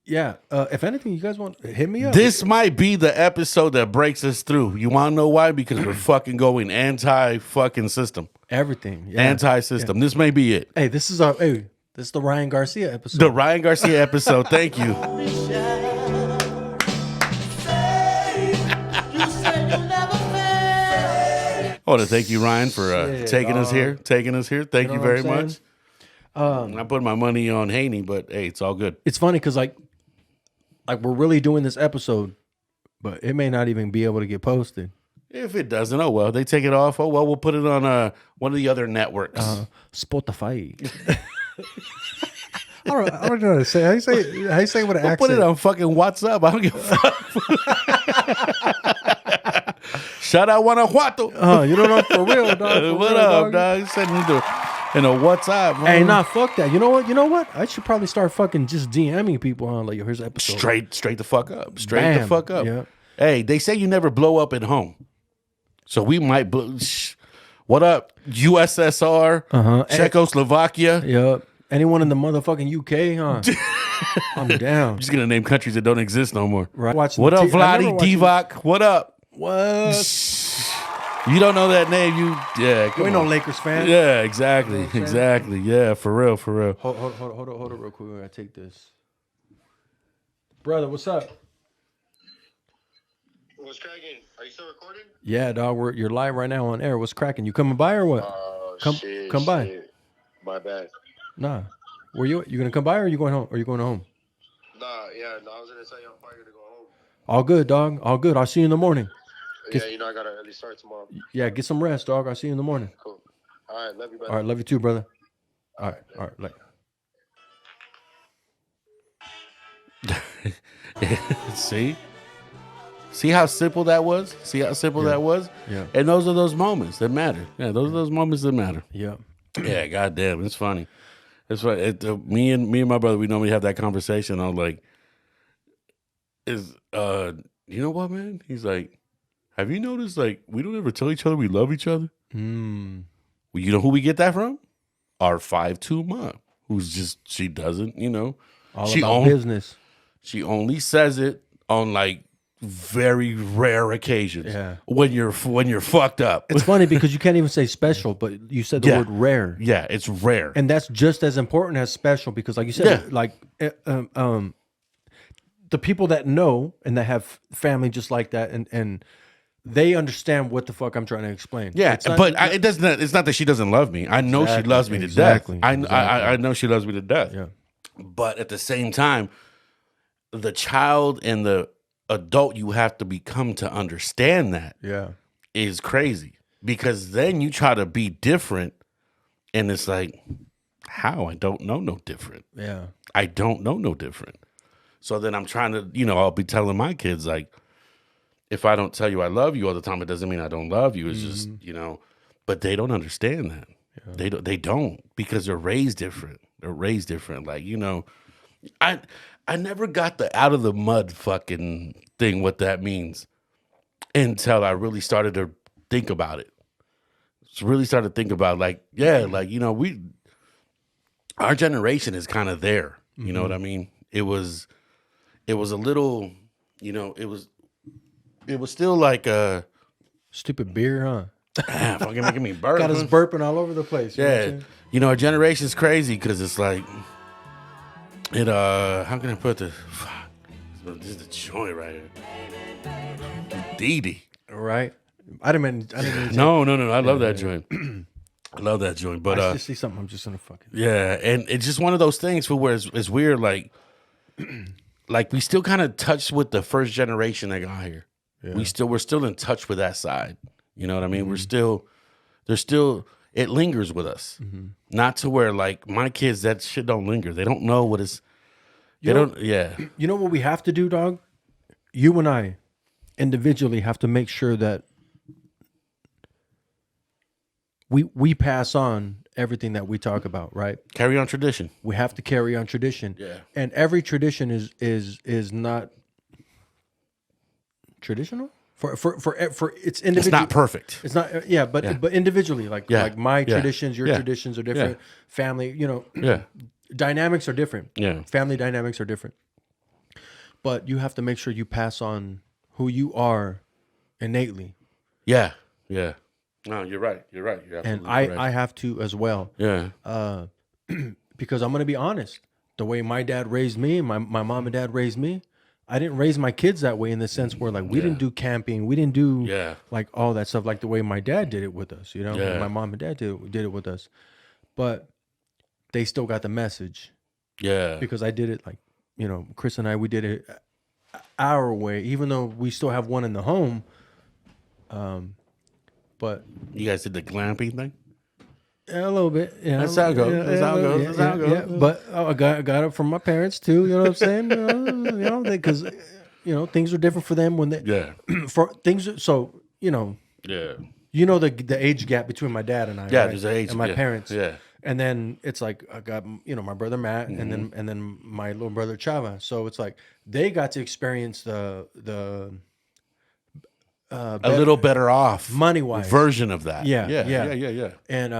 yeah. If anything, you guys want hit me up. This might be the episode that breaks us through. You want to know why? Because we're fucking going anti-fucking system. Everything. Yeah. Anti-system. This may be it. Hey, this is the Ryan Garcia episode. The Ryan Garcia episode. Thank you. I want to thank you, Ryan, for taking us here. Thank you know very what I'm much. saying? I put my money on Haney, but hey, it's all good. It's funny because like like we're really doing this episode, but it may not even be able to get posted. If it doesn't, oh well, they take it off. Oh well, we'll put it on one of the other networks. Spotify. I don't know how to say. How you say what an We'll accent? put it on fucking WhatsApp. I don't give a fuck. Shout out Guanajuato. You don't know for real, dog. For What real, up, dog? Send me in a WhatsApp. Bro. Hey, nah, fuck that. You know what? You know what? I should probably start fucking just DMing people on like, yo, here's the episode. Straight the fuck up. Straight the Bam. fuck up. Yeah. Hey, they say you never blow up at home, so we might. What up, USSR, Czechoslovakia? Yep. Anyone in the motherfucking UK, huh? I'm down. I'm just gonna name countries that don't exist no more. Right. Watching What the up, I remember Vladi watching- Divac? What up? What? You don't know that name? You You come ain't no on. Lakers fan. Yeah, exactly, exactly. Yeah, for real, for real. Hold on real quick. I gotta take this. Brother, what's up? What's cracking? Are you still recording? Yeah, dog. You're live right now on air. What's cracking? You coming by or what? Come by. Shit. My bad. Nah. Where you? You gonna come by or are you going home? Or you going home? No, I was gonna tell you I'm probably gonna go home. All good, dog. All good. I'll see you in the morning. Yeah, I gotta early start tomorrow. Yeah, get some rest, dog. I'll see you in the morning. Cool. All right, love you, brother. All right, love you too, brother. All right, like. See how simple that was? See how simple that was? Yeah. And those are those moments that matter. Yeah, those are those moments that matter. Yeah. Yeah, goddamn, it's funny. It's funny. Me and my brother, we normally have that conversation. I'm like, you know what, man? He's like, have you noticed, like, we don't ever tell each other we love each other? Mm. Well, you know who we get that from? Our 5'2" mom, she doesn't, All she about business. She only says it on like very rare occasions. Yeah. When you're fucked up. It's funny because you can't even say special, but you said the Yeah. word rare. Yeah, it's rare. And that's just as important as special because, like you said, Yeah. like the people that know and that have family just like that, and they understand what the fuck I'm trying to explain. Yeah, It's not- but it doesn't. It's not that she doesn't love me. I know she Exactly, loves me to exactly, death. exactly. I know she loves me to death. Yeah. But at the same time, the child and the adult you have to become to understand that Yeah. is crazy. Because then you try to be different, and it's like, how? I don't know no different. Yeah. I don't know no different. So then I'm trying to, I'll be telling my kids, like, if I don't tell you I love you all the time, it doesn't mean I don't love you. It's just, but they don't understand that. Yeah. They don't because they're raised different. They're raised different. Like, I never got the out of the mud fucking thing, what that means, until I really started to think about it. Really started to think about our generation is kind of there. You know what I mean? It was a little, it was still like a Stupid beer, huh? fucking making me burp. Got us huh? burping all over the place. You know what I'm Yeah, saying? our generation's crazy because it's like it. How can I put this? Fuck. This is the joint right here. Dee Dee. Right. I didn't mean No. I love that joint. I love that joint. But I just see something. I'm just gonna fucking. yeah, and it's just one of those things for where it's weird. Like we still kind of touched with the first generation that got here. Yeah. We're still in touch with that side. You know what I mean? There's still it lingers with us. Not to where like my kids, that shit don't linger. They don't know what it's. They don't. Yeah. You know what we have to do, dog? You and I individually have to make sure that we pass on everything that we talk about, right? Carry on tradition. We have to carry on tradition. Yeah. And every tradition is not traditional for its individual. It's not perfect. It's not but individually like my Yeah. traditions, your Yeah. traditions are different. Family, Yeah. dynamics are different. Yeah. Family dynamics are different. But you have to make sure you pass on who you are innately. Yeah. Yeah. No, you're right. You're right. You're And absolutely correct. I have to as well. Yeah. Because I'm going to be honest. The way my dad raised me, my mom and dad raised me, I didn't raise my kids that way in the sense where like we didn't do camping. We didn't do like all that stuff like the way my dad did it with us, Yeah. My mom and dad did it with us. But they still got the message Yeah. because I did it like, Chris and I, we did it our way, even though we still have one in the home. But You guys did the glamping thing? yeah, a little bit. Yeah, That's how it goes. That's how it goes. That's how it goes. Yeah. But I got it from my parents too. You know what I'm saying? Because things are different for them when they Yeah. for things. So Yeah. the age gap between my dad and I. Yeah, right? there's an age. and my yeah. parents. Yeah. And then it's like I got my brother Matt, and then my little brother Chava. So it's like they got to experience the A little better off money-wise version of that. Yeah, Yeah. yeah. Yeah. Yeah. and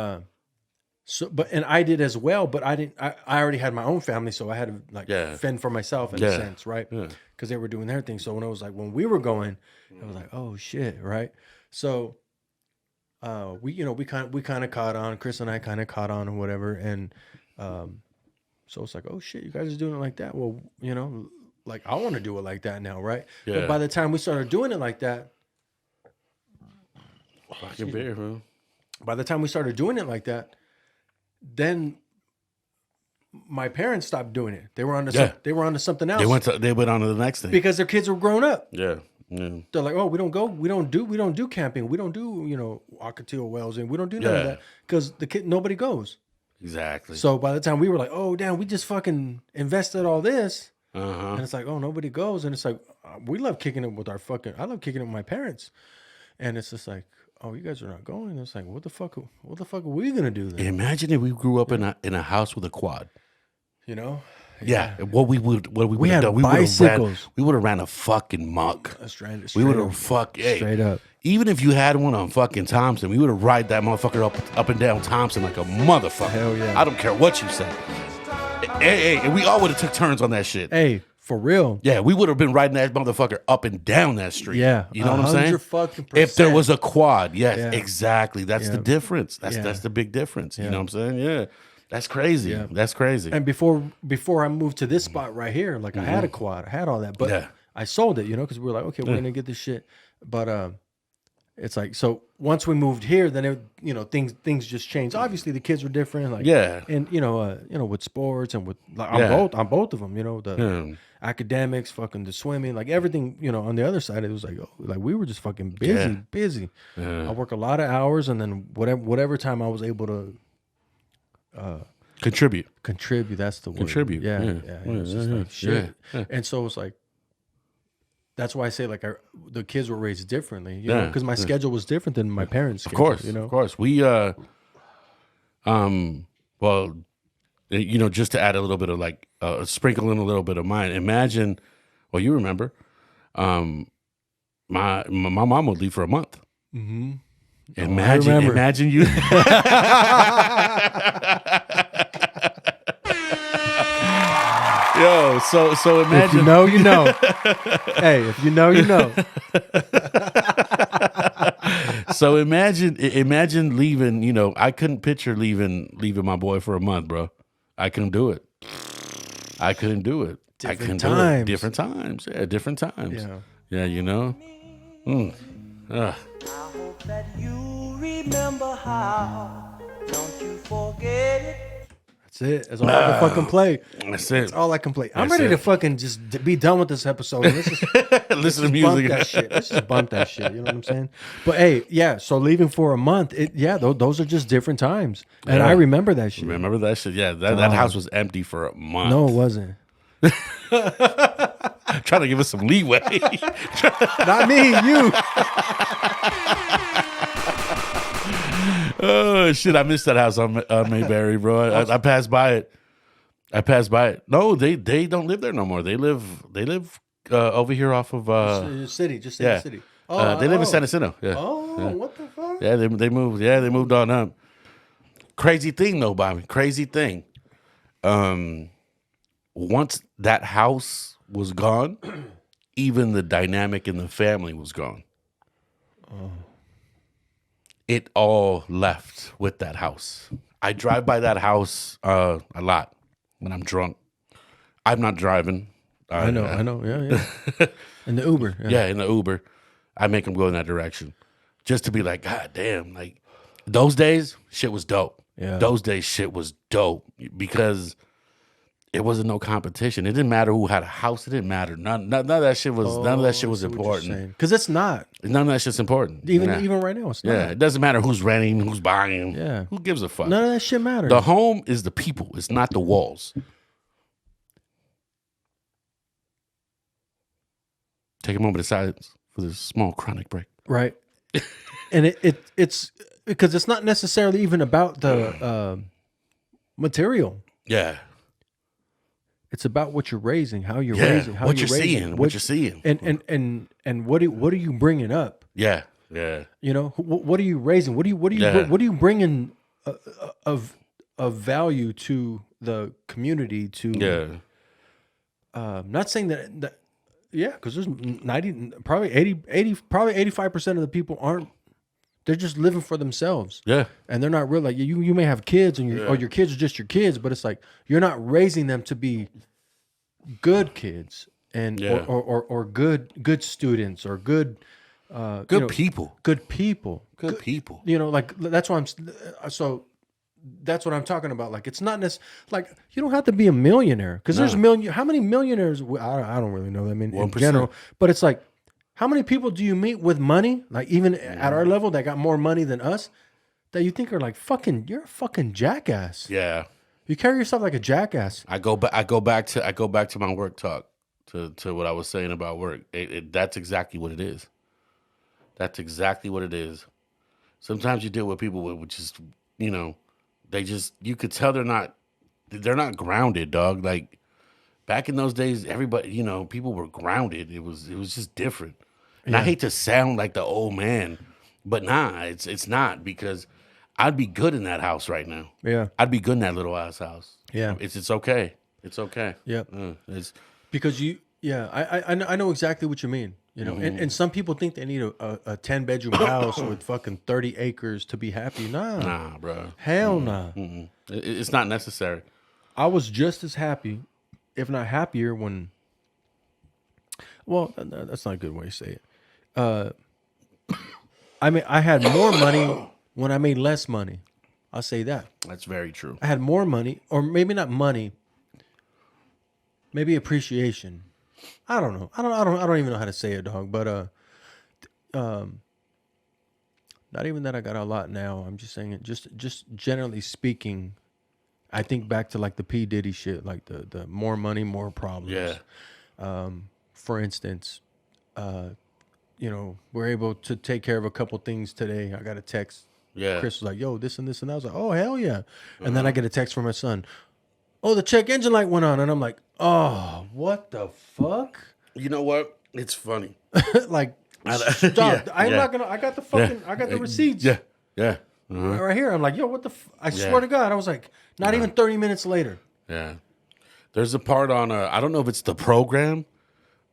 and I did as well, but I didn't. I already had my own family, so I had to fend for myself in a Yeah. sense, right? Yeah. Because they were doing their thing. So when it was like when we were going, it was like, oh shit, right? So we kind of caught on. Chris and I kind of caught on and whatever, and so it's like, oh shit, you guys are doing it like that. Well, like I want to do it like that now, right? Yeah. But by the time we started doing it like that, Fucking beer, bro. by the time we started doing it like that, then my parents stopped doing it. They were on to they were on to something else. They went on to the next thing. because their kids were grown up. Yeah. Yeah. They're like, oh, we don't do camping. We don't do, Ocotillo Wells, and we don't do none of Yeah. that because nobody goes. Exactly. So by the time we were like, oh damn, we just fucking invested all this, Uh-huh. and it's like, oh, nobody goes, and it's like we love kicking it with I love kicking it with my parents, and it's just like, oh, you guys are not going. It's like, what the fuck are we gonna do then? Imagine if we grew up in a house with a quad. You know? Yeah. What we would We have had done. bicycles. We would have ran a fucking muck. Straight We would have up. fuck Straight up. Even if you had one on fucking Thompson, we would have ride that motherfucker up and down Thompson like a motherfucker. Hell yeah. I don't care what you say. Hey, and we all would have took turns on that shit. Hey, for real. Yeah, we would have been riding that motherfucker up and down that street. Yeah, You know what I'm saying? 100%. If there was a quad, yes, Yeah. exactly. That's the Yeah. difference. That's Yeah. the big difference. You Yeah. know what I'm saying? Yeah. That's crazy. Yeah. That's crazy. And before I moved to this spot right here, like I had a quad, I had all that, but Yeah. I sold it, because we were like, okay, we're gonna get this shit. But it's like, so once we moved here, then things just changed. Obviously, the kids were different, like Yeah. and with sports and with like Yeah. on both of them, the Yeah. academics, fucking the swimming, like everything, on the other side, it was like, like we were just fucking busy. Yeah. I work a lot of hours, and then whatever time I was able to Contribute. contribute, that's the word. Contribute, Yeah. yeah. It was just Yeah, like shit. yeah. And so it's like, that's why I say like the kids were raised differently, Yeah, because my schedule was different than my parents' Of schedule, course. Of course. We well, just to add a little bit of like sprinkle in a little bit of mine. Imagine, well, you remember, my mom would leave for a month. Mm-hmm. Imagine, imagine you. Yo, so imagine. If you know, you know. Hey, if you know, you know. So imagine leaving. I couldn't picture leaving my boy for a month, bro. I couldn't do it. I couldn't do it. Different do it. times. Different times. Yeah, different times. Yeah. Yeah, I hope that you remember how. Don't you forget it. That's it. That's all I can fucking play. That's it. That's all I can play. I'm That's ready to it. fucking just be done with this episode. Let's just Listen to bump music. that shit. Let's just bump that shit. You know what I'm saying? But hey, yeah. So leaving for a month, those are just different times, and Yeah. I remember that shit. Remember that shit? Yeah, that house was empty for a month. No, it wasn't. Trying to give us some leeway. Not me. You. Oh shit! I missed that house on Mayberry, bro. I passed by it. No, they don't live there no more. They live over here off of City, just in yeah. the city. They live in San Jacinto. Yeah. Oh, what the fuck? Yeah, they moved. Yeah, they moved on up. Crazy thing though, Bobby. Crazy thing. Once that house was gone, even the dynamic in the family was gone. It all left with that house. I drive by that house a lot when I'm drunk. I'm not driving. I know. Yeah. In the Uber. Yeah, in the Uber. I make them go in that direction. Just to be like, God damn, like those days, shit was dope. Yeah. Those days, shit was dope because it wasn't no competition. It didn't matter who had a house. It didn't matter. None of that shit was. None of that shit was important. Because it's not. None of that shit's important. Even Nah. even right now, it's not. Yeah, it doesn't matter who's renting, who's buying. Yeah. Who gives a fuck? None of that shit matters. The home is the people. It's not the walls. Take a moment of silence for this small chronic break. Right. And it's because it's not necessarily even about the material. Yeah. It's about what you're raising, how you're Yeah. raising, how What you're you're raising, seeing, what you're seeing. and what are you bringing up? Yeah. Yeah. You know, what are you raising? What are you bringing of value to the community? To not saying that yeah, because there's 90, probably 80, probably 85% of the people aren't. They're just living for themselves. Yeah. And they're not real. Like you may have kids, and or your kids are just your kids, but it's like you're not raising them to be good kids and or good students or good people. Good people. Good people. You know, like that's why that's what I'm talking about. Like it's not necessarily like you don't have to be a millionaire because there's how many millionaires? I don't really know. I mean, in 1%. general, but it's like. How many people do you meet with money, like even at our level, that got more money than us, that you think are like you're a fucking jackass. Yeah. You carry yourself like a jackass. I go back to my work talk to what I was saying about work. That's exactly what it is. That's exactly what it is. Sometimes you deal with people with just, you know, you could tell they're not grounded, dog. Like back in those days, everybody, you know, people were grounded. It was just different. And I hate to sound like the old man, but nah, it's not, because I'd be good in that house right now. Yeah. I'd be good in that little ass house. Yeah. It's okay. It's okay. Yep. It's Because I know exactly what you mean. You know, and some people think they need a 10-bedroom house with fucking 30 acres to be happy. nah, bro. Hell nah. It's not necessary. I was just as happy, if not happier, when. Well, that's not a good way to say it. I mean, I had more money when I made less money. I'll say that. That's very true. I had more money, or maybe not money, maybe appreciation. I don't know. I don't even know how to say it, dog. But not even that I got a lot now. I'm just saying it. Just generally speaking, I think back to like the P. Diddy shit, like the more money, more problems. Yeah. For instance, you know, we're able to take care of a couple things today. I got a text. Yeah. Chris was like, yo, this and this and that. I was like, oh, hell yeah. And then I get a text from my son. Oh, the check engine light went on. And I'm like, what the fuck? You know what? It's funny. Like, stop. Yeah, I'm yeah. not going to, I got the fucking, I got the receipts. Yeah. Yeah. Uh-huh. Right here. I'm like, yo, what the, I swear to God. I was like, not even 30 minutes later. Yeah. There's a part on, I don't know if it's the program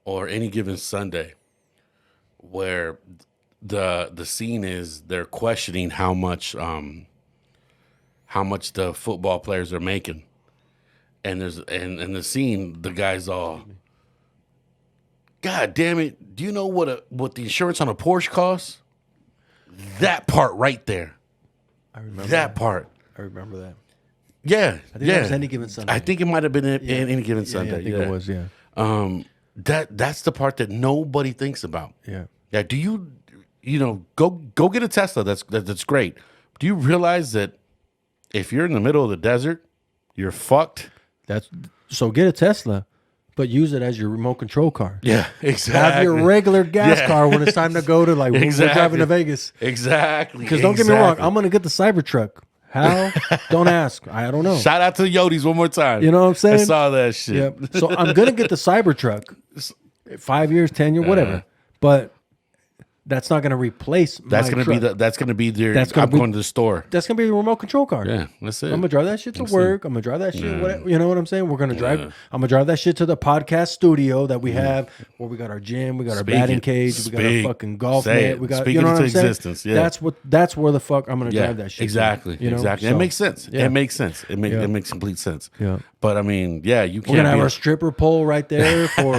or Any Given Sunday, where the scene is they're questioning how much the football players are making. And there's in the scene, the guy's all, God damn it, do you know what the insurance on a Porsche costs? That part right there. I remember That part. I remember that. Yeah. I think that was Any Given Sunday. I think it might have been in Any Given Sunday. Yeah, I think it was, yeah. That's the part that nobody thinks about. Yeah. Yeah. Do you know, go get a Tesla. That's great. Do you realize that if you're in the middle of the desert, you're fucked? So get a Tesla, but use it as your remote control car. Yeah, exactly. Have your regular gas car when it's time to go to like we're driving to Vegas. Exactly. Because don't get me wrong, I'm gonna get the Cybertruck. How? Don't ask. I don't know. Shout out to the Yodis one more time. You know what I'm saying? I saw that shit. Yep. So I'm gonna get the Cybertruck. 5 years, 10 years, whatever. But that's not gonna replace. That's my gonna truck. be their. That's gonna I'm be- going to the store. That's gonna be the remote control car. Yeah, that's it. I'm gonna drive that shit to work. I'm gonna drive that shit. Whatever, you know what I'm saying? We're gonna drive. I'm gonna drive that shit to the podcast studio that we have, where we got our gym, we got our batting cage, we got our fucking golf net. We got. Speak You know it what into I'm saying? existence. Yeah. That's where the fuck I'm gonna drive that shit. Exactly. to, you know? Exactly. So, It makes sense. yeah. It makes sense. It makes complete sense. Yeah. But I mean, yeah, you We're can't. gonna have be our stripper pole right there for,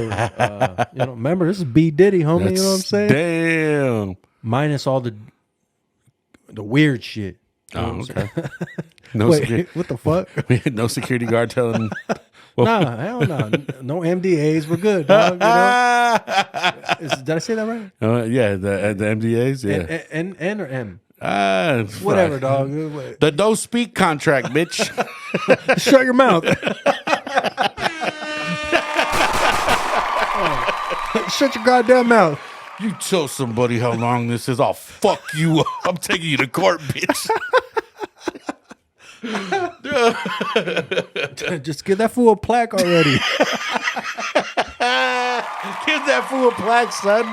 remember this is B Diddy, homie. You know what I'm saying? Damn. Minus all the weird shit. You know Oh, what I'm okay. saying? No Wait, security. what the fuck? No security guard telling Nah, hell no. No MDAs. We're good, dog. You know? Did I say that right? Yeah, the MDAs. Yeah. N or M? fuck. Whatever, dog. The don't speak contract, bitch. Shut your mouth. Shut your goddamn mouth. You tell somebody how long this is, I'll fuck you up. I'm taking you to court, bitch. Just give that fool a plaque already. Give that fool a plaque, son.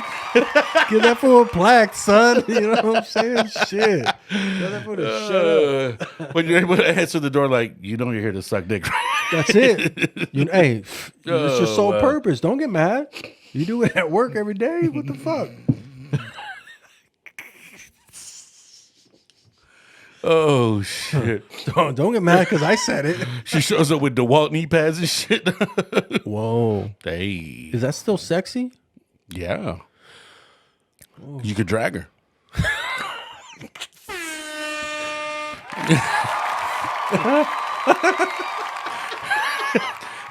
Give that fool a plaque, son. You know what I'm saying? Shit. Tell that fool to shut up. When you're able to answer the door, like, you know you're here to suck dick, right? That's it. Hey, it's your sole wow. purpose. Don't get mad. You do it at work every day. What the fuck? Oh, shit. Don't get mad because I said it. She shows up with DeWalt knee pads and shit. Whoa. Hey. Is that still sexy? Yeah. You could drag her.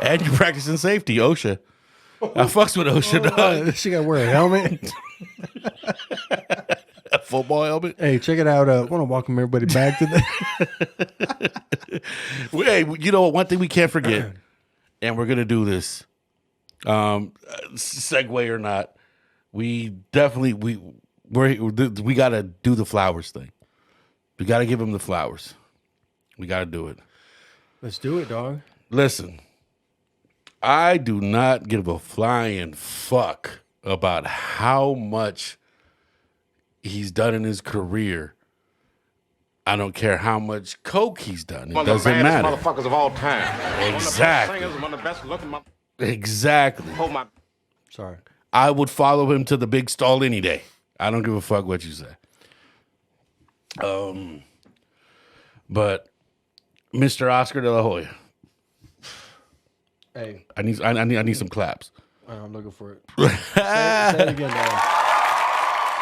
And you're practicing safety, OSHA. I fucks with OSHA, dog. She got to wear a helmet. A football helmet. Hey, check it out. I want to welcome everybody back to the. Hey, you know what? One thing we can't forget, and we're gonna do this, segue or not, we definitely we gotta do the flowers thing. We gotta give him the flowers. We gotta do it. Let's do it, dog. Listen, I do not give a flying fuck about how much he's done in his career. I don't care how much coke he's done. It doesn't matter. Motherfuckers of all time. Exactly. One of the best looking Exactly. Hold my. Sorry. I would follow him to the big stall any day. I don't give a fuck what you say. But Mr. Oscar De La Hoya, Hey, I need some claps. I'm looking for it. Say it again, dog.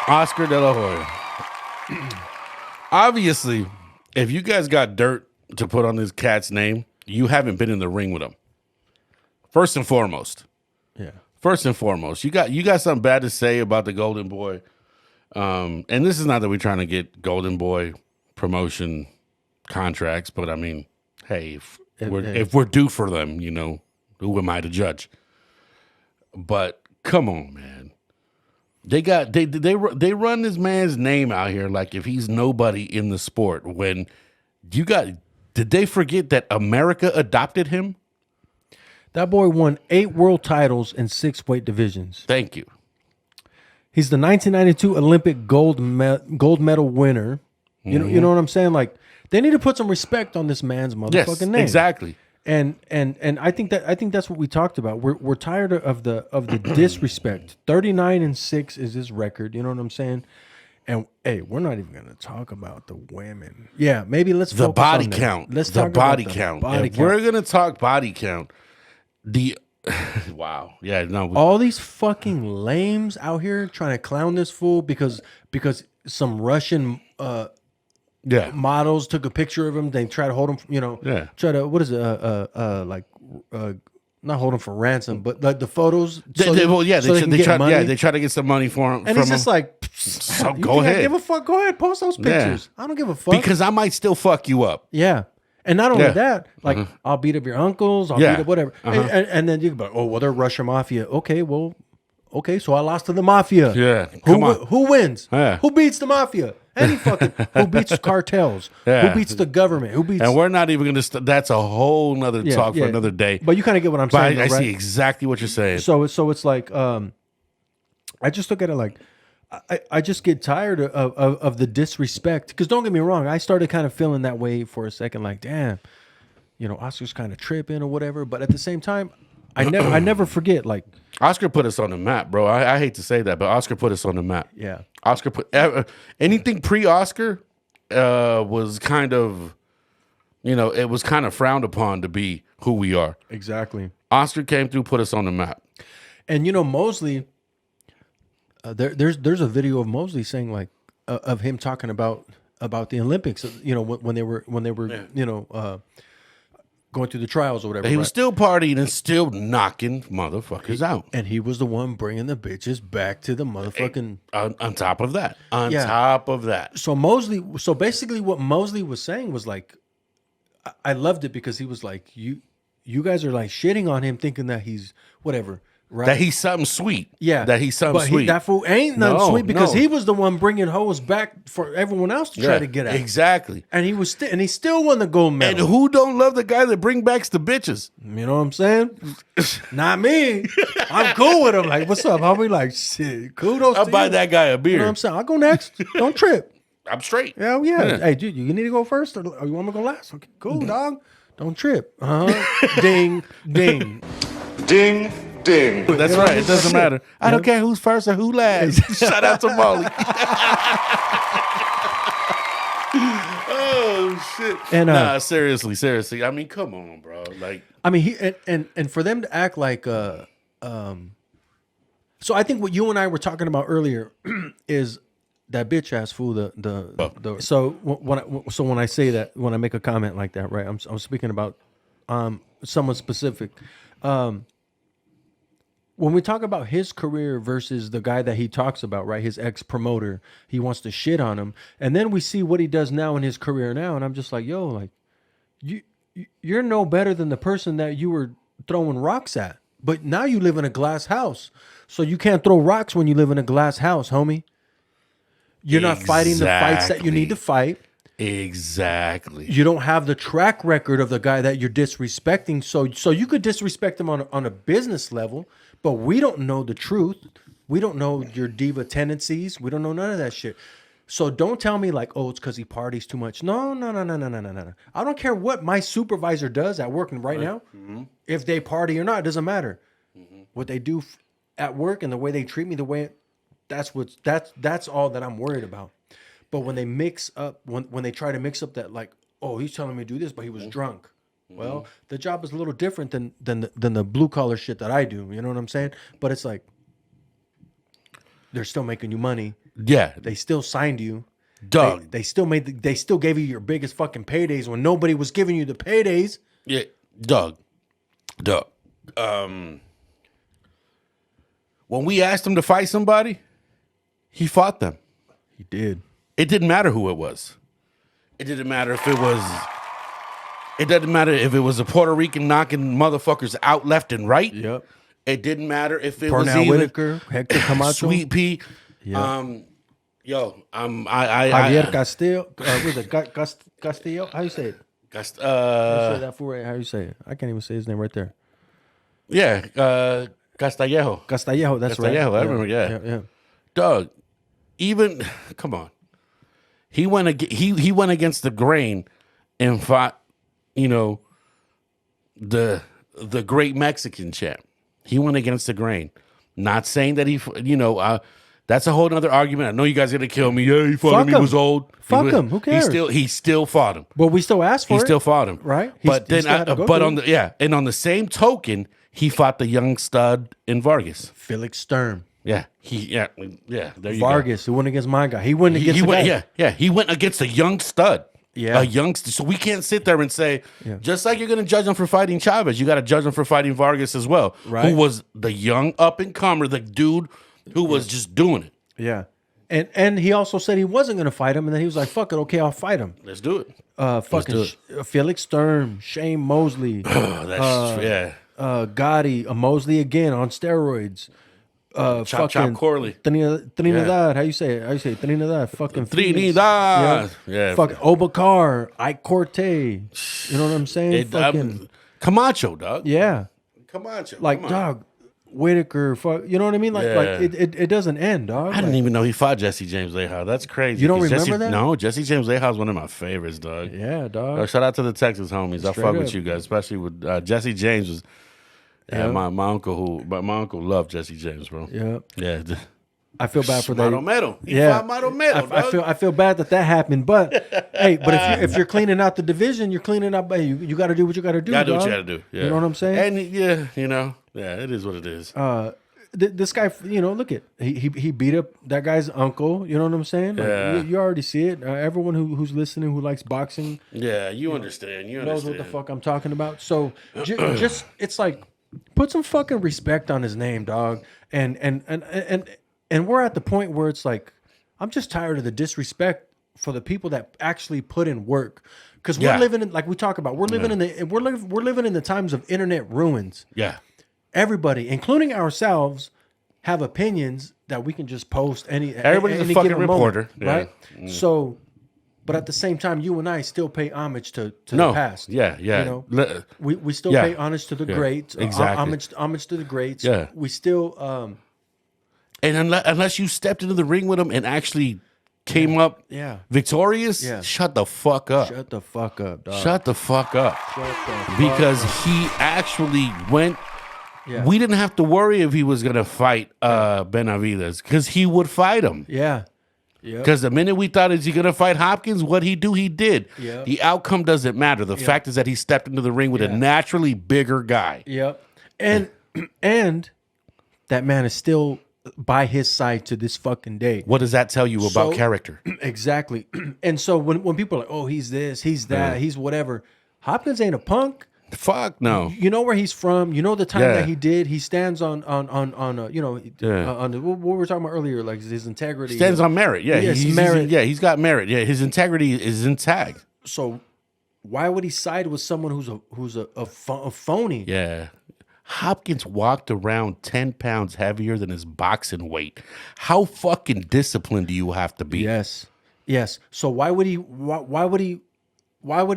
Oscar De La Hoya. Obviously, if you guys got dirt to put on this cat's name, you haven't been in the ring with him. First and foremost. Yeah. First and foremost, you got something bad to say about the Golden Boy. And this is not that we're trying to get Golden Boy promotion contracts, but I mean, hey, if we're due for them, you know, who am I to judge? But come on, man. They run this man's name out here like if he's nobody in the sport. When did they forget that America adopted him? That boy won 8 world titles in 6 weight divisions. Thank you. He's the 1992 Olympic gold medal winner. You know what I'm saying? Like, they need to put some respect on this man's motherfucking name. Exactly. And I think that's what we talked about. We're tired of the disrespect. 39-6 is his record. You know what I'm saying? And hey, we're not even gonna talk about the women. Yeah, maybe let's The focus body on that. count. Let's the talk body about count. Body If count. we're gonna talk body count, wow, yeah, no, All these fucking lames out here trying to clown this fool because some Russian yeah, models took a picture of him. They try to hold him, Yeah. try to, what is it, not hold him for ransom, but like the photos. they try try to get some money for him. And from he's just him. like, So you go think I ahead. give a fuck. Go ahead, post those pictures. I don't give a fuck. Because I might still fuck you up. Yeah. And not only Yeah. that, like, I'll beat up your uncles, I'll Yeah. beat up whatever. And then you can be like, oh, well, they're Russian mafia. Okay, so I lost to the mafia. Yeah, come on. Who wins? Yeah. Who beats the mafia? Any fucking, who beats cartels? Yeah. Who beats the government? Who beats... And we're not even going to. That's a whole nother talk for another day. But you kind of get what I'm But saying, I though, right? see exactly what you're saying. So it's like, I just look at it like, I just get tired of the disrespect. Because don't get me wrong, I started kind of feeling that way for a second, like, damn, Oscar's kind of tripping or whatever. But at the same time, I never forget, like, Oscar put us on the map, bro. I hate to say that, but Oscar put us on the map. yeah. Oscar put anything pre-Oscar was kind of, it was kind of frowned upon to be who we are. Exactly. Oscar came through, put us on the map. And Mosley, there's a video of Mosley saying, like, of him talking about the Olympics. When they were going going through the trials or whatever. He was right? still partying and still knocking motherfuckers out. And he was the one bringing the bitches back to the motherfucking. On top of that. So basically what Mosley was saying was like, I loved it because he was like, you guys are like shitting on him thinking that he's whatever. Right. That he's something sweet. Yeah. That he's something sweet. That fool ain't nothing No, sweet because no. he was the one bringing hoes back for everyone else to try to get at. Exactly. And he was and he still won the gold medal. And who don't love the guy that bring backs the bitches? You know what I'm saying? Not me. I'm cool with him. Like, what's up, homie? Like, shit, kudos I'll to buy you. that guy a beer. You know what I'm saying? I'll go next. Don't trip. I'm straight. Hell yeah. Hey, dude, you need to go first or you want me to go last? Okay, cool, dog. Don't trip. Ding, ding. Ding, ding. That's right. It doesn't matter. I don't care who's first or who last. Shout out to Molly. Oh shit. And, nah, seriously. I mean, come on, bro. Like, I mean, he and for them to act like so I think what you and I were talking about earlier is that bitch ass fool. So when I say that, when I make a comment like that, right? I'm speaking about someone specific. When we talk about his career versus the guy that he talks about, right? His ex promoter, he wants to shit on him, and then we see what he does now in his career now, and I'm just like, yo, like you're no better than the person that you were throwing rocks at, but now you live in a glass house, so you can't throw rocks when you live in a glass house, homie. You're not fighting the fights that you need to fight. exactly. You don't have the track record of the guy that you're disrespecting. So you could disrespect him on a business level, but we don't know the truth. We don't know your diva tendencies. We don't know none of that shit. So don't tell me like, oh, it's because he parties too much. No. I don't care what my supervisor does at work right now. Mm-hmm. If they party or not, it doesn't matter. Mm-hmm. What they do at work and the way they treat me, that's all that I'm worried about. But when they mix up, when they try to mix up that like, oh, he's telling me to do this, but he was drunk. Mm-hmm. Well, the job is a little different than the blue collar shit that I do. You know what I'm saying? But it's like they're still making you money. Yeah, They still signed you. Doug. They still gave you your biggest fucking paydays when nobody was giving you the paydays. Yeah, Doug. When we asked him to fight somebody, he fought them. He did. It didn't matter who it was. It didn't matter if it was. It doesn't matter if it was a Puerto Rican knocking motherfuckers out left and right. Yep. It didn't matter if it was Pernell either Whitaker, Hector Camacho, Sweet Pea. Yep. I Javier Castillo. Was it Castillo? How you say it? How you say that fool right? How you say it? I can't even say his name right there. Yeah, Castellejo. Castellejo. That's right. Castellejo, I remember, yeah. Doug, even come on, he went against the grain and fought, the great Mexican champ. He went against the grain. Not saying that that's a whole other argument. I know you guys are gonna kill me. Yeah, he fought him. He was old. Fuck him. Who cares? He still fought him. But we still asked for it. He still fought him, right? But on the same token, he fought the young stud in Vargas. Felix Sturm. Yeah, there you Vargas, who went against my guy. He went against the guy. He went against a young stud. Yeah. A youngster. So we can't sit there and say, just like you're going to judge him for fighting Chavez, you got to judge him for fighting Vargas as well. Right. Who was the young up-and-comer, the dude who was just doing it. Yeah. And he also said he wasn't going to fight him, and then he was like, fuck it, okay, I'll fight him. Let's do it. Felix Sturm, Shane Mosley. Gotti, Mosley again on steroids. Chop Corley. Trinidad. How you say it? Trinidad. Fucking Trinidad. Yeah. Fucking Obakar. Ike Corte. You know what I'm saying? Camacho, dog. Yeah. Camacho. Like, dog, Whitaker. Fuck. You know what I mean? Like it doesn't end, dog. I didn't even know he fought Jesse James Leija. That's crazy. You don't remember that? No, Jesse James Leija is one of my favorites, dog. Yeah, dog. Shout out to the Texas homies. I fuck with you guys, especially with Jesse James was. Yeah, my uncle loved Jesse James, bro. Yeah. I feel bad for that. Madomero. I feel bad that happened, but hey, but if you're cleaning out the division, you're cleaning up. Hey, you got to do what you got to do. Got to do what you got to do. Yeah. You know what I'm saying? And it is what it is. this guy, you know, look at he beat up that guy's uncle. You know what I'm saying? Like, Yeah. you already see it. Everyone who's listening who likes boxing Yeah, you understand. You knows understand. what the fuck I'm talking about. So just it's like put some fucking respect on his name, dog. And we're at the point where it's like I'm just tired of the disrespect for the people that actually put in work. Because we're Yeah. living in, like we talk about, we're living in the we're living in the times of internet ruins. Yeah. Everybody, including ourselves, have opinions that we can just post Everybody's a any fucking given moment, reporter. Yeah. right? So, but at the same time, you and I still pay homage to No. the past. Yeah, yeah. You know, Le- we still yeah. pay homage to the Yeah. greats. Exactly. Homage to the greats. Yeah. We still And unless you stepped into the ring with him and actually came up yeah. victorious, Yeah. shut the fuck up. Shut the fuck up, dog. Shut the fuck up. Shut the fuck Because up. he actually went. Yeah. We didn't have to worry if he was gonna fight Benavidez because he would fight him. Yeah. Yeah. Because the minute we thought, is he gonna fight Hopkins? What he do, he did. Yep. The outcome doesn't matter. The fact is that he stepped into the ring with a naturally bigger guy. Yep. And that man is still by his side to this fucking day. What does that tell you about So- character? Exactly. And so when people are like, oh, he's this, he's that, he's whatever. Hopkins ain't a punk. Fuck no. You know where he's from. You know the time Yeah. that he did. He stands on you know, Yeah. on the, what we were talking about earlier, like his integrity. Stands on merit. Yeah, Yes, he's merit. yeah, he's got merit. Yeah, his integrity is intact. So why would he side with someone who's a phony? Yeah. Hopkins walked around 10 pounds heavier than his boxing weight. How fucking disciplined do you have to be? Yes. Yes. So why would he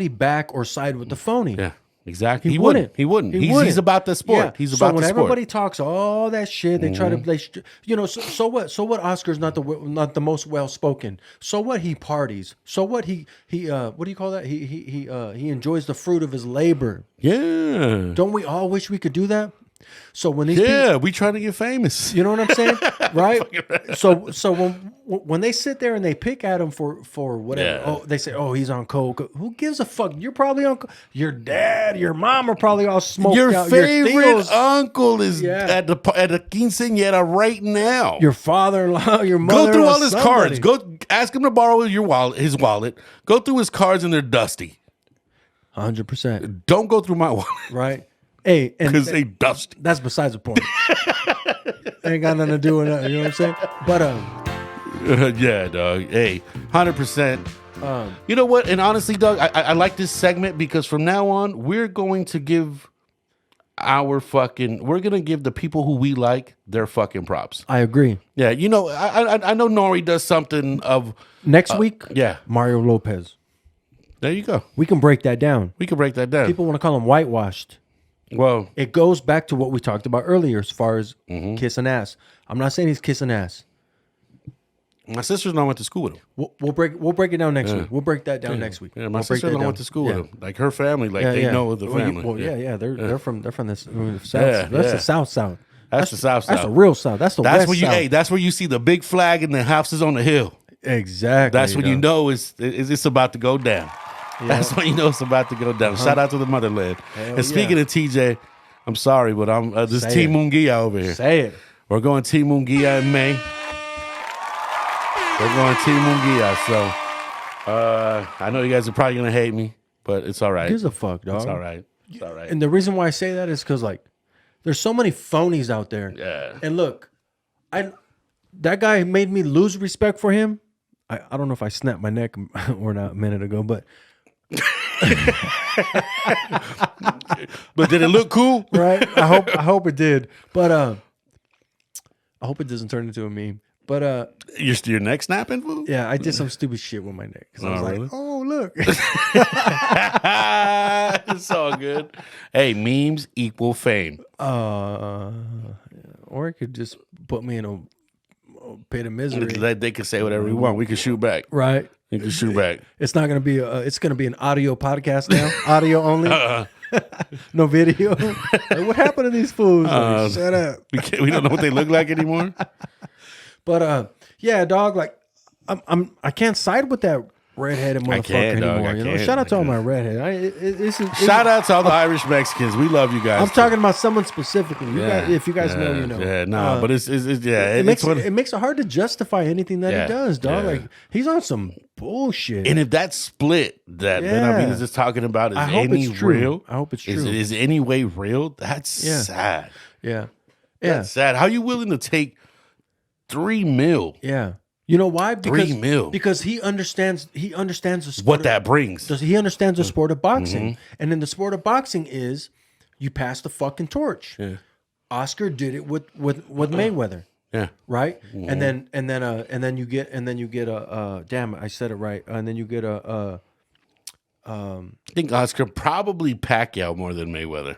back or side with the phony? Yeah, exactly. He He wouldn't. wouldn't. He He's wouldn't. about the sport. Yeah. He's so about when the sport. Mm-hmm. everybody talks all that shit, they try to play. You know. So what? So what? Oscar's not the most well spoken. So what? He parties. So what? He what do you call that? He enjoys the fruit of his labor. Yeah. Don't we all wish we could do that? So when these people, Yeah, we trying to get famous. you know what I'm saying, right? So when they sit there and they pick at him for whatever, Yeah. oh, they say, oh, he's on coke. Who gives a fuck? You're probably on. Your dad, your mom are probably all smoked Your out. favorite your tios, uncle is Yeah. at the quinceañera right now. your father-in-law, your mother. Go through all his cards. Go ask him to borrow his wallet. Go through his cards and they're dusty. 100%, Don't go through my wallet right? Hey, and because they dusty. that's besides the point. Ain't got nothing to do with that. You know what I'm saying? But Yeah, dog. Hey, 100%. You know what? And honestly, Doug, I like this segment because from now on, we're going to give the people who we like their fucking props. I agree. Yeah, you know, I know Nori does something of Next week, yeah. Mario Lopez. There you go. We can break that down. We can break that down. People want to call him whitewashed. Well, It goes back to what we talked about earlier as far as Mm-hmm. kissing ass. I'm not saying he's kissing ass. my sister-in-law went to school with him. We'll break it down next week. We'll break that down next week. Yeah, my We'll break that sister-in-law down. went to school Yeah. with him. Like her family, like Yeah, they yeah. know the Well, family. yeah. They're from the south. Yeah, That's yeah. the south. That's the south That's side. the real south. That's the That's west where you south. hey, that's where you see the big flag and the houses on the hill. Exactly. That's when you dog. know it's about to go down. That's when you know it's about to go down. Shout out to the motherland. And speaking of TJ, I'm sorry, but I'm this Say Team it. Munguia over here. Say it. We're going Team Munguia in May. We're going Team Munguia. So I know you guys are probably gonna hate me, but it's all right. Gives a fuck, dog. It's all right. It's all right. And the reason why I say that is because like there's so many phonies out there. Yeah. And look, that guy made me lose respect for him. I don't know if I snapped my neck or not a minute ago, but But did it look cool? right. I hope it did. But I hope it doesn't turn into a meme. But Your neck snapping, fool? yeah, I did some stupid shit with my neck. 'Cause I was Oh, like, really? oh look. It's all good. Hey, memes equal fame. Or it could just put me in a pit of misery. They can say whatever we want. We can shoot back. Right. We can shoot back. It's not gonna be it's gonna be an audio podcast now. Audio only. No video. Like, what happened to these fools? Like, shut up. We don't know what they look like anymore. But yeah, dog. Like I can't side with that redheaded I motherfucker can't, dog. anymore. I You know, can't. shout out to I all my can't. redhead. Shout out to all the Irish Mexicans. We love you guys. I'm talking about someone specifically. You Yeah. guys, if you guys know, you know. Yeah, no, but it's yeah. It makes it's it makes it hard to justify anything that Yeah, he does, dog. yeah. Like he's on some bullshit. and if that split that Benavidez Yeah. is just talking about is I hope any it's true. real, I hope it's is true. is any way real? That's Yeah. sad. yeah, That's sad. How you willing to take $3 million? yeah. You know why? Because $3 million. because he understands the sport. What that brings? He understands the sport of boxing, Mm-hmm. and then the sport of boxing is you pass the fucking torch. Yeah. Oscar did it with Mayweather, Yeah. right? Mm-hmm. And then you get a damn, I said it right. And then you get I think Oscar probably Pacquiao more than Mayweather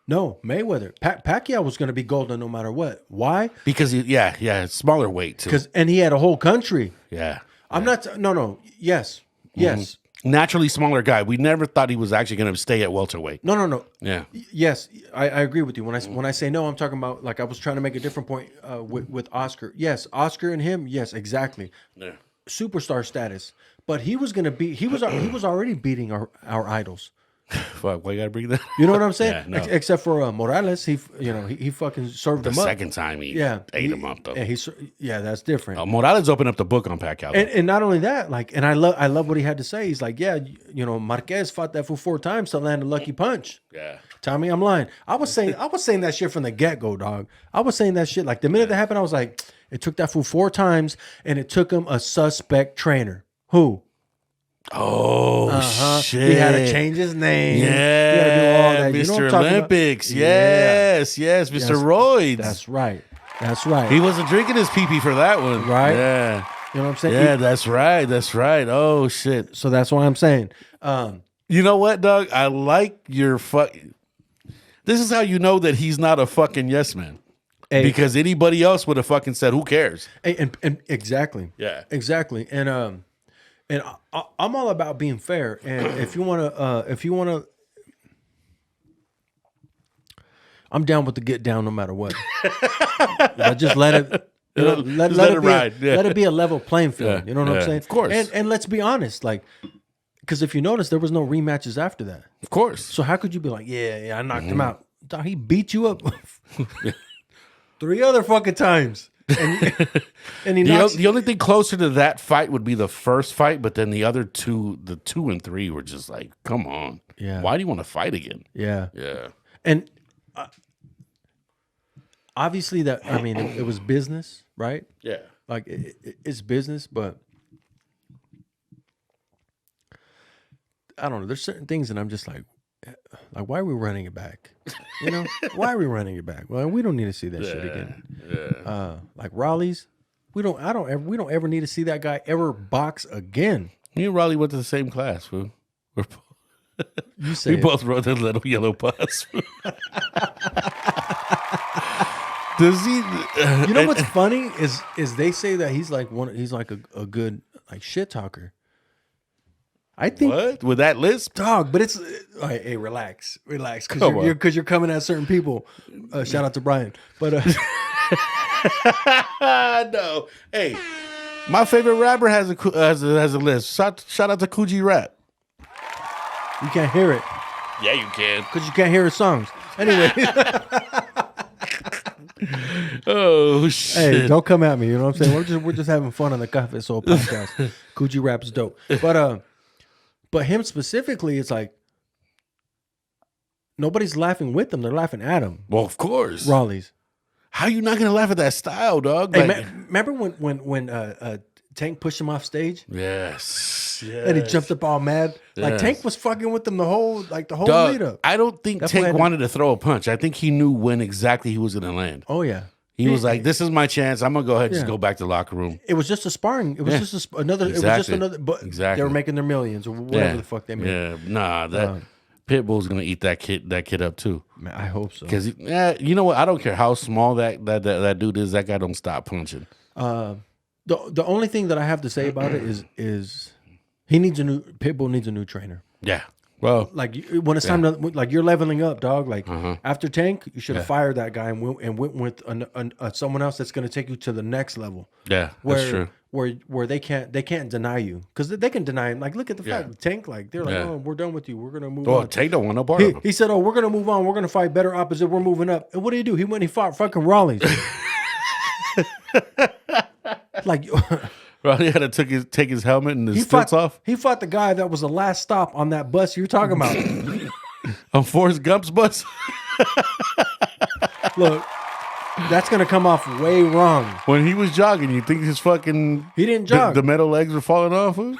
no Mayweather. Pacquiao was going to be golden no matter what. Why? because it's smaller weight too. And he had a whole country. Yeah, I'm not. No. Yes. Yes. naturally smaller guy. We never thought he was actually going to stay at welterweight. No. Yeah. Yes, I agree with you. When I say no, I'm talking about like I was trying to make a different point with Oscar. Yes, Oscar and him. Yes, exactly. Yeah. Superstar status. But he was gonna be. He was already beating our idols. Fuck, why you gotta bring that? You know what I'm saying? Yeah, no. Except for Morales, he fucking served The him up. second time he ate him up though. Yeah, that's different. Morales opened up the book on Pacquiao. And not only that, like, and I love what he had to say. He's like, yeah, Marquez fought that fool 4 times to land a lucky punch. Yeah. Tell me I'm lying. I was saying that shit from the get-go, dog. I was saying that shit. Like the minute that happened, I was like, it took that fool 4 times, and it took him a suspect trainer. Who? Oh shit! He had to change his name. Yeah, He had to do all that. You know what Mr. I'm talking about? Olympics. Yeah. Yes, Mr. Roids. That's right. That's right. He wasn't drinking his pee-pee for that one, Right. Yeah, You know what I'm saying? yeah, that's right. That's right. Oh shit! So that's why I'm saying. You know what, Doug? I like your fuck. This is how you know that he's not a fucking yes man. Hey. Because anybody else would have fucking said, "Who cares?" And exactly. Yeah. Exactly. And I'm all about being fair. And if you wanna, I'm down with the get down no matter what. I just let it. Let it ride. Yeah. Let it be a level playing field. Yeah. You know what I'm Yeah. saying? Of course. And let's be honest, like, because if you notice, there was no rematches after that. Of course. So how could you be like, yeah, I knocked him out? Dog, he beat you up 3 other fucking times. And he knocks The only thing closer to that fight would be the first fight, but then the other two, the 2 and 3, were just like, come on. Yeah. Why do you want to fight again? Yeah. Yeah. And obviously it was business, right? Yeah. Like it's business, but I don't know. There's certain things that I'm just like, why are we running it back? You know, why are we running it back? Well, we don't need to see that shit again. Yeah. Like Raleigh's, we don't ever need to see that guy ever box again. Me and Raleigh went to the same class, fool. You say We it. both rode the little yellow bus. Does he? You know what's funny is they say that he's like a good like shit talker. I think What? With that lisp? dog, but it's all right, hey, relax, because Come on. you're coming at certain people. Shout out to Brian, but No. Hey, my favorite rapper has a list. Shout out to Coogee Rap. you can't hear it Yeah, you can. because you can't hear his songs. Anyway, Oh shit. hey, don't come at me. You know what I'm saying? We're just having fun on the Cafe Soul podcast. Coogee Rap's dope, but him specifically, it's like nobody's laughing with him; they're laughing at him. Well, of course. Raleigh's. How you not gonna laugh at that style, dog? Hey, Like- remember when Tank pushed him off stage? Yes. And he jumped up all mad. Like Yes. Tank was fucking with him the whole lead Dog, up. I don't think That's what Tank I- wanted to throw a punch. I think he knew when exactly he was gonna land. Oh yeah. He was like, "This is my chance. I'm gonna go ahead and just Yeah. go back to the locker room." It was just a sparring. It was Yeah. just another. It was Exactly. just another. But Exactly. they were making their millions or whatever the fuck they made. Yeah, nah, that Pitbull's gonna eat that kid up too. Man, I hope so. Because you know what? I don't care how small that dude is. That guy don't stop punching. The only thing that I have to say about it is he needs Pitbull needs a new trainer. Yeah. Well, Like when it's time to like you're leveling up, dog. Like Uh-huh. after Tank, you should have fired that guy and went with someone else that's going to take you to the next level. yeah, that's true. where they can't deny you because they can deny him. Like, look at the fact of Tank. Like, they're like, Yeah. oh, we're done with you. We're gonna move Oh, on. Tank don't want no part of him. He said, oh, we're gonna move on. We're gonna fight better opposite. We're moving up. And what did he do? He went and he fought fucking Rollins. Like, Ronnie had to take his helmet and his he stilts fought off He fought the guy that was the last stop on that bus you're talking about. on Forrest Gump's bus. Look, that's gonna come off way wrong. When he was jogging, you think his fucking He didn't jog. the metal legs were falling off? Huh?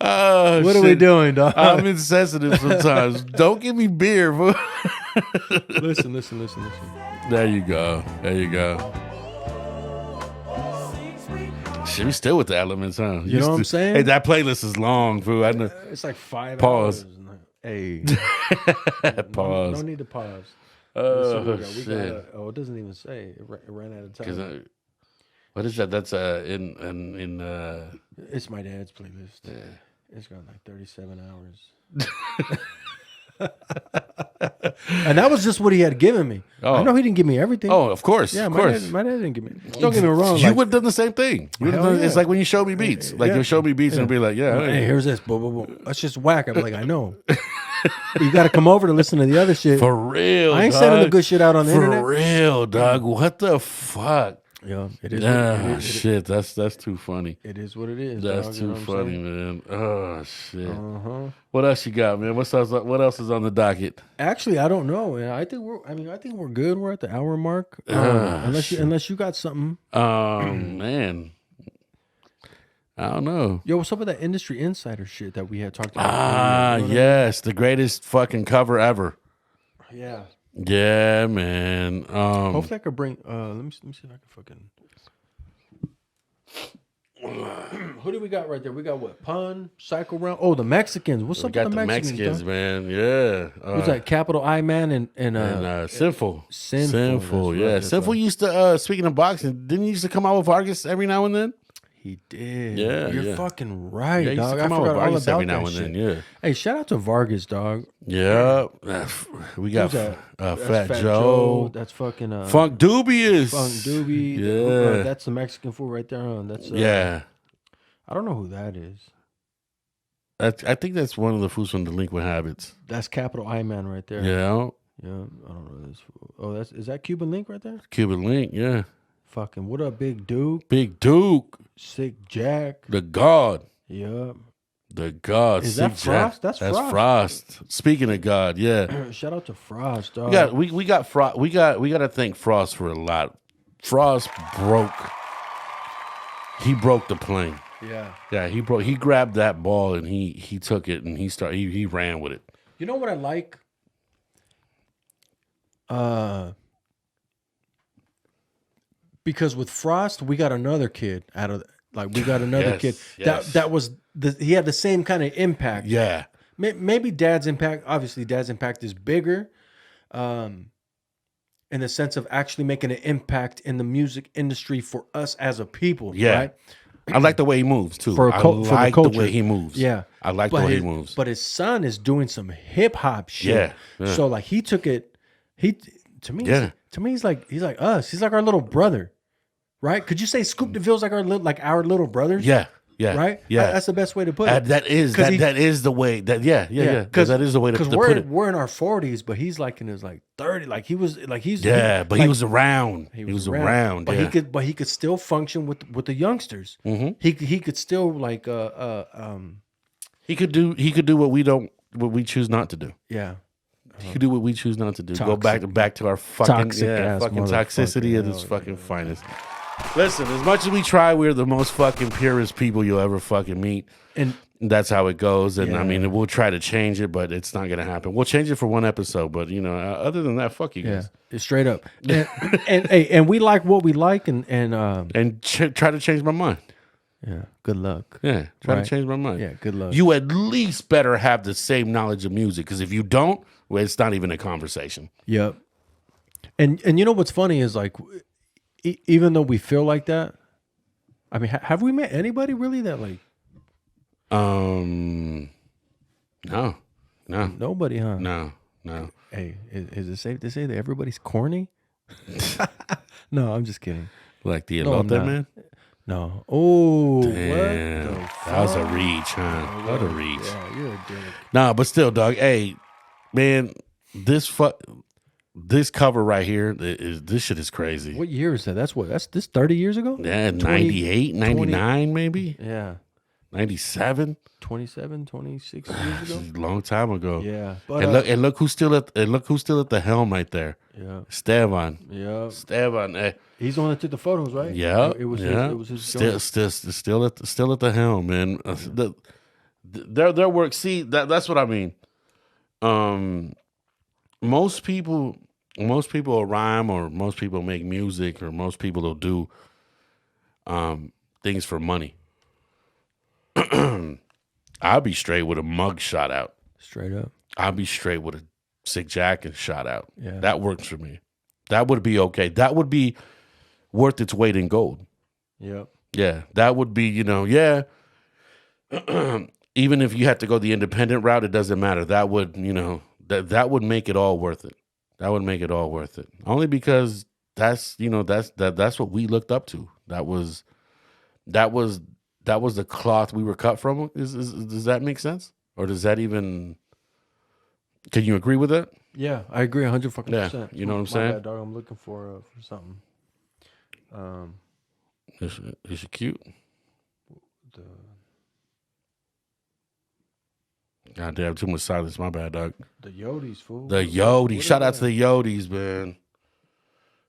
Oh, What are we shit. doing, dog? I'm insensitive sometimes. Don't give me beer, fool. Listen. There you go. Shit, we still with the elements, huh? You know what I'm saying? Hey, that playlist is long, fool. I know. It's like 5 Pause. hours. Hey, Pause. no need to pause. Oh, We shit. it doesn't even say. It ran out of 'Cause, time. what is that? That's in It's my dad's playlist. Yeah. It's got like 37 hours. And that was just what he had given me. Oh. I know he didn't give me everything. Oh, of course. yeah, of my course. dad didn't give me. Don't get me wrong. You like, would have done the same thing. You would've Hell done, It's yeah. like when you show me beats. Like Yeah. you'll show me beats and be like, yeah. hey, here's this. Boom, boom, boom. That's just whack. I'm like, I know. But you got to come over to listen to the other shit. For real, I ain't dog. sending the good shit out on the For internet. real, dog. What the fuck? Yeah, it is. Ah, shit. That's too funny. It is what it is. That's dog, you too know what I'm funny, saying? man. Oh shit. Uh-huh. What else you got, man? What else is on the docket? Actually, I don't know. Man. I think we're good. We're at the hour mark. Unless you got something. Man. I don't know. Yo, what's up with that industry insider shit that we had talked about? earlier? Yes, the greatest fucking cover ever. Yeah. Yeah, man. Hopefully I could bring. Let me see if I can fucking. Who do we got right there? We got what? Pun, Cycle Round. Oh, the Mexicans. What's We up got with the the Mexicans, dog? man. Yeah. Who's that? Capital I Man and Sinful. Sinful, that's Yeah. right, Sinful used to, speaking of boxing, didn't he used to come out with Vargas every now and then? He did. Yeah, You're yeah. fucking right, Yeah, he used dog. to come I out with forgot all Vargas about every now that and shit. then. Yeah. Hey, shout out to Vargas, dog. Yeah. We got Who's that? That's Fat Joe. That's fucking Funk Dubious. Funk Doobie. Yeah. That's the Mexican fool right there. Huh? That's Yeah. I don't know who that is. I think that's one of the fools from Delinquent Habits. That's Capital I Man right there. Yeah. Yeah. I don't know this fool. Oh, is that Cuban Link right there? Cuban Link. Yeah. Fucking what up, Big Duke? Big Duke. Sick Jack. The God. Yep. The God. Is Sick that Frost? Jack. That's Frost. Frost. Speaking of God, yeah. Shout out to Frost, dog. We got Frost. We got to thank Frost for a lot. Frost broke. He broke the plane. Yeah. Yeah, he grabbed that ball and he took it and he ran with it. You know what I like? Because with Frost, we got another kid out of we got another Yes, kid yes. that was he had the same kind of impact. Yeah. Maybe Dad's impact. Obviously, Dad's impact is bigger, in the sense of actually making an impact in the music industry for us as a people. Yeah. Right? I like the way he moves too. For I the like culture. the way he moves. Yeah. I like But the way his- he moves. But his son is doing some hip hop shit. Yeah, yeah. So like he took it. To me, Yeah. he's like us. He's like our little brother, right? Could you say Scoop DeVille's like our little brothers? Yeah. Yeah. Right. Yeah. That's the best way to put it. that is 'Cause that is the way that yeah. Because that is the way to we're put it. we're in our 40s, but he's like in his 30. Like he was like he's But like, he was around. He was around. But yeah. he could still function with the youngsters. Mhm. He could still He could do what we choose not to do. yeah. He could do what we choose not to do. Go Toxic. back to our fucking Toxic ass fucking motherfucker. toxicity at its Hell fucking finest. Listen, as much as we try, we're the most fucking purest people you'll ever fucking meet. And That's how it goes. And I Yeah. mean, we'll try to change it, but it's not gonna happen. We'll change it for one episode, but other than that, fuck you yeah, guys. it's straight up. And we like what we like and Try to change my mind. yeah, good luck. Yeah, try Right. to change my mind. Yeah, good luck. You at least better have the same knowledge of music, because if you don't, well, it's not even a conversation. Yep. And you know what's funny is like, even though we feel like that, I mean, have we met anybody really that like No, nobody, huh? no. Hey, is it safe to say that everybody's corny? No, I'm just kidding. Like the No, I'm elote not. man? No. Oh, Damn. what the That was a fuck? reach, huh? What a reach. Yeah, you're a dick. Nah, but still, dog. Hey, man, this cover right here, this shit is crazy. What year is that? That's this 30 years ago? Yeah, 98, 99 maybe? Yeah. 97? 27, 26 years ago? Long time ago. Yeah. But And look who's still at the helm right there. yeah. Esteban. Yeah. Esteban. He's the one that took the photos, right? Yeah. It was yeah. his, it was his still at the helm, man. Their work. See, that's what I mean. Most people will rhyme, or most people make music, or most people will do things for money. I'll be straight with a mug shot out. Straight up. I'll be straight with a sick jacket shot out. Yeah. That works for me. That would be okay. That would be worth its weight in gold. Yep. Yeah, that would be, yeah. Even if you had to go the independent route, it doesn't matter. That would, that would make it all worth it. That would make it all worth it. Only because that's what we looked up to. That was the cloth we were cut from. Does that make sense? Or does that even? Can you agree with that? Yeah, I agree 100 fucking Yeah, percent. you know what I'm My saying? bad, dog. I'm looking for something. Is she cute? God damn, too much silence. My bad, dog. The Yodis, fool. The Yodi. Shout out to the Yodis, man.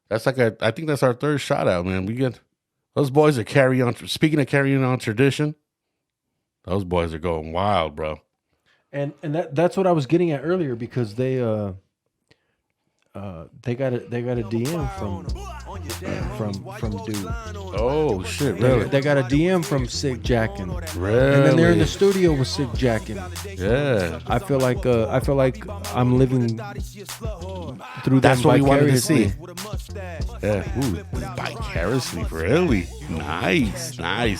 That's like I think that's our third shout out, man. We get those boys are carrying on. Speaking of carrying on tradition, those boys are going wild, bro. And that's what I was getting at earlier, because they got a DM from dude. Oh shit, really? They got a DM from Sick Jackin'. Really? And then they're in the studio with Sick Jackin'. Yeah. I feel like I'm living through That's them what we wanted to vicariously. see. Yeah. Ooh, vicariously, really? Nice. I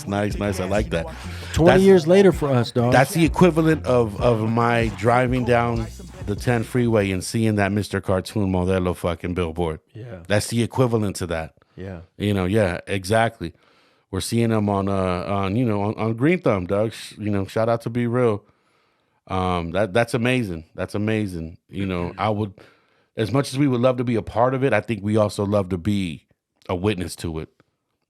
like that. 20 years later for us, dog. That's the equivalent of my driving down the 10 freeway and seeing that Mr. Cartoon Modelo fucking billboard. Yeah. That's the equivalent to that. Yeah. Yeah, exactly. We're seeing them on Green Thumb, dog. Shout out to Be Real. That's amazing. That's amazing. I would, as much as we would love to be a part of it, I think we also love to be a witness to it,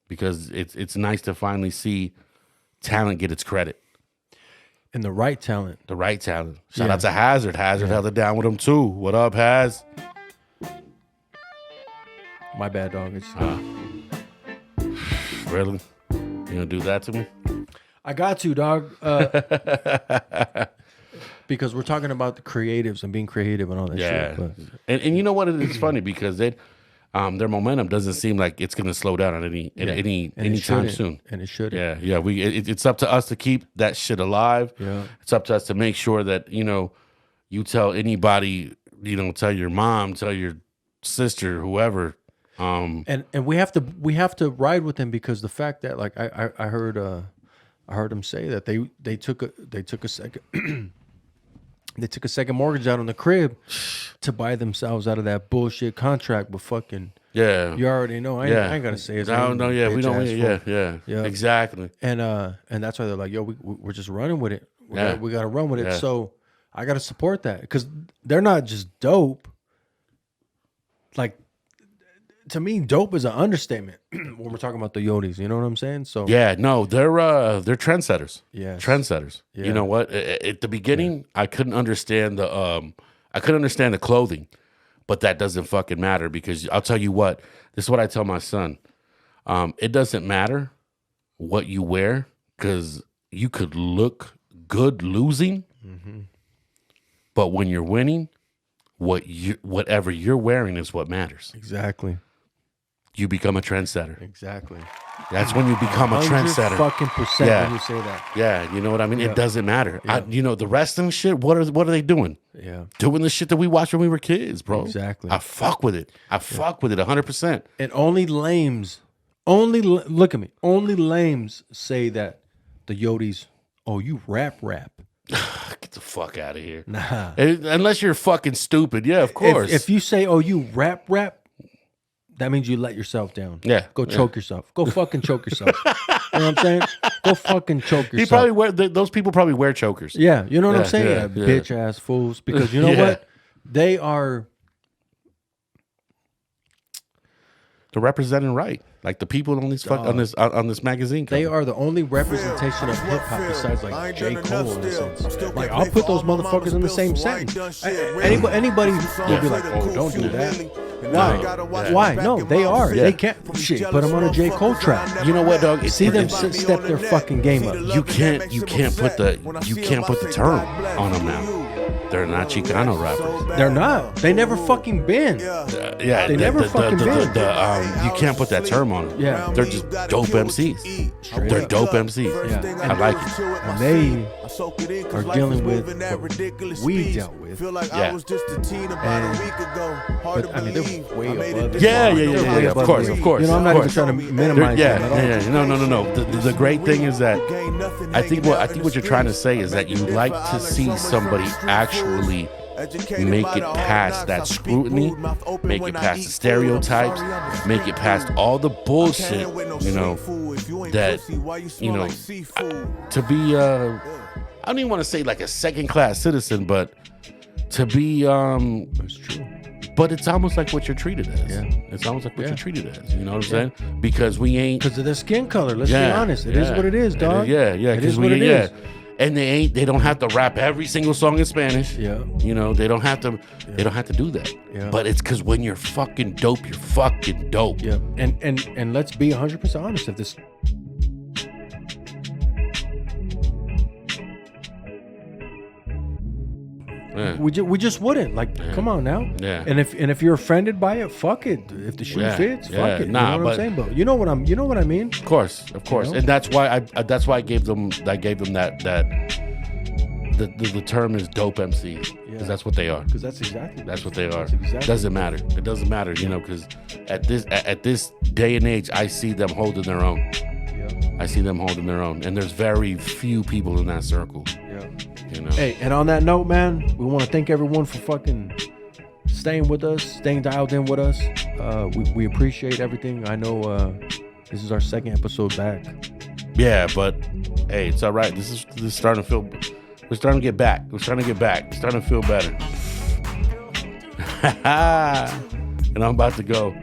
because it's nice to finally see talent get its credit. And the right talent. The right talent. Shout out to Hazard. Hazard held it down with him too. What up, Haz? My bad, dog. It's, Really? You gonna do that to me? I got to, dog. Because we're talking about the creatives and being creative and all that Yeah. shit. But And you know what? It's funny because their momentum doesn't seem like it's gonna slow down at any time soon. And it shouldn't. Yeah. It's up to us to keep that shit alive. Yeah. It's up to us to make sure that you tell anybody, tell your mom, tell your sister, whoever. And we have to ride with them, because the fact that, like, I heard them say that they took a second they took a second mortgage out on the crib to buy themselves out of that bullshit contract. But fucking you already know. I ain't gotta say it. No, yeah, we don't. Yeah, exactly. And that's why they're like, yo, we're just running with it. We gotta run with it. Yeah. So I gotta support that, because they're not just dope. Like, to me, dope is an understatement when we're talking about the Yodis. You know what I'm saying? So Yeah, no, they're trendsetters. Yes. Trendsetters. Yeah. You know what? At the beginning, I couldn't understand the clothing, but that doesn't fucking matter, because I'll tell you what. This is what I tell my son. It doesn't matter what you wear, because you could look good losing, but when you're winning, whatever you're wearing is what matters. exactly. You become a trendsetter. Exactly. That's when you become a trendsetter. Fucking percent Yeah. when you say that. Yeah, you know what I mean? Yeah. It doesn't matter. Yeah. The wrestling shit, what are they doing? Yeah. Doing the shit that we watched when we were kids, bro. Exactly. I fuck with it. I fuck with it 100%. And only lames, look at me. Only lames say that the Yodis, oh, you rap. get the fuck out of here. Nah. Unless you're fucking stupid. Yeah, of course. If you say, oh, you rap, that means you let yourself down. Yeah. Go choke yourself. Go fucking choke yourself. You know what I'm saying? Go fucking choke yourself. he probably wear those people probably wear chokers. Yeah, you know what I'm saying? yeah. Bitch ass fools. Because you know Yeah. what? They are. They're representing right. Like the people on this on this magazine cover. They are the only representation of hip hop besides like J. Cole in a sense. Like I'll put those motherfuckers in the same sentence. Anybody will be like, oh, don't do that. Why? Why? No, they are. Yeah. They can't. Shit, put them on a J. Cole track. You know what, dog? See them step their fucking game up. You can't put the term on them now. They're not Chicano rappers. They're not. They never fucking been. Yeah, They never fucking been. You can't put that term on them. Yeah. They're just dope MCs. They're dope MCs. Yeah. I like it. And they are dealing with what we dealt with. Yeah. But I mean, they're way above it. Yeah. They're way Of above course, it. of course. You know, I'm of not course. even trying to minimize them at all. Yeah. No. The great thing is that I think what you're trying to say is that you like to see somebody actually make it past that scrutiny, make it past the stereotypes, make it past all the bullshit, that, to be, I don't even want to say like a second-class citizen, but to be, That's true. but it's almost like what you're treated as. Yeah. It's almost like what you're treated as, you know what I'm saying? Because we ain't... Because of their skin color. Let's be honest. It is what it is, dog. Yeah. It is what it is. And they don't have to rap every single song in Spanish. Yeah. They don't have to do that. Yeah. But it's because when you're fucking dope, you're fucking dope. Yeah. And let's be 100% honest. If this Yeah. we just wouldn't. Like, come on now. Yeah. And if you're offended by it, fuck it. If the shoe fits, fuck it. Nah, you know what but- I'm saying? But you know what I mean? Of course. know? And that's why I gave them that the term is dope MC. Yeah. Because that's what they are. Because that's exactly That's what they are. That's exactly Doesn't matter. It doesn't matter, because at this day and age, I see them holding their own. Yeah. I see them holding their own, and there's very few people in that circle. Yeah. Hey, Hey, and on that note, man, we want to thank everyone for fucking staying with us, staying dialed in with us. We appreciate everything. I know this is our second episode back. yeah, but hey, it's all right. This is starting to feel. We're starting to get back. We're starting to feel better. And I'm about to go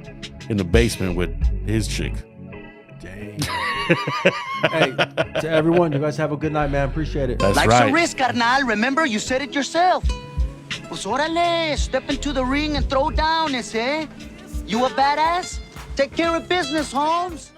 in the basement with his chick. Dang. Hey, to everyone, you guys have a good night, man. Appreciate it. That's Life's right. a risk, carnal. Remember, you said it yourself. Pues órale, step into the ring and throw down, eh? You a badass? Take care of business, Holmes.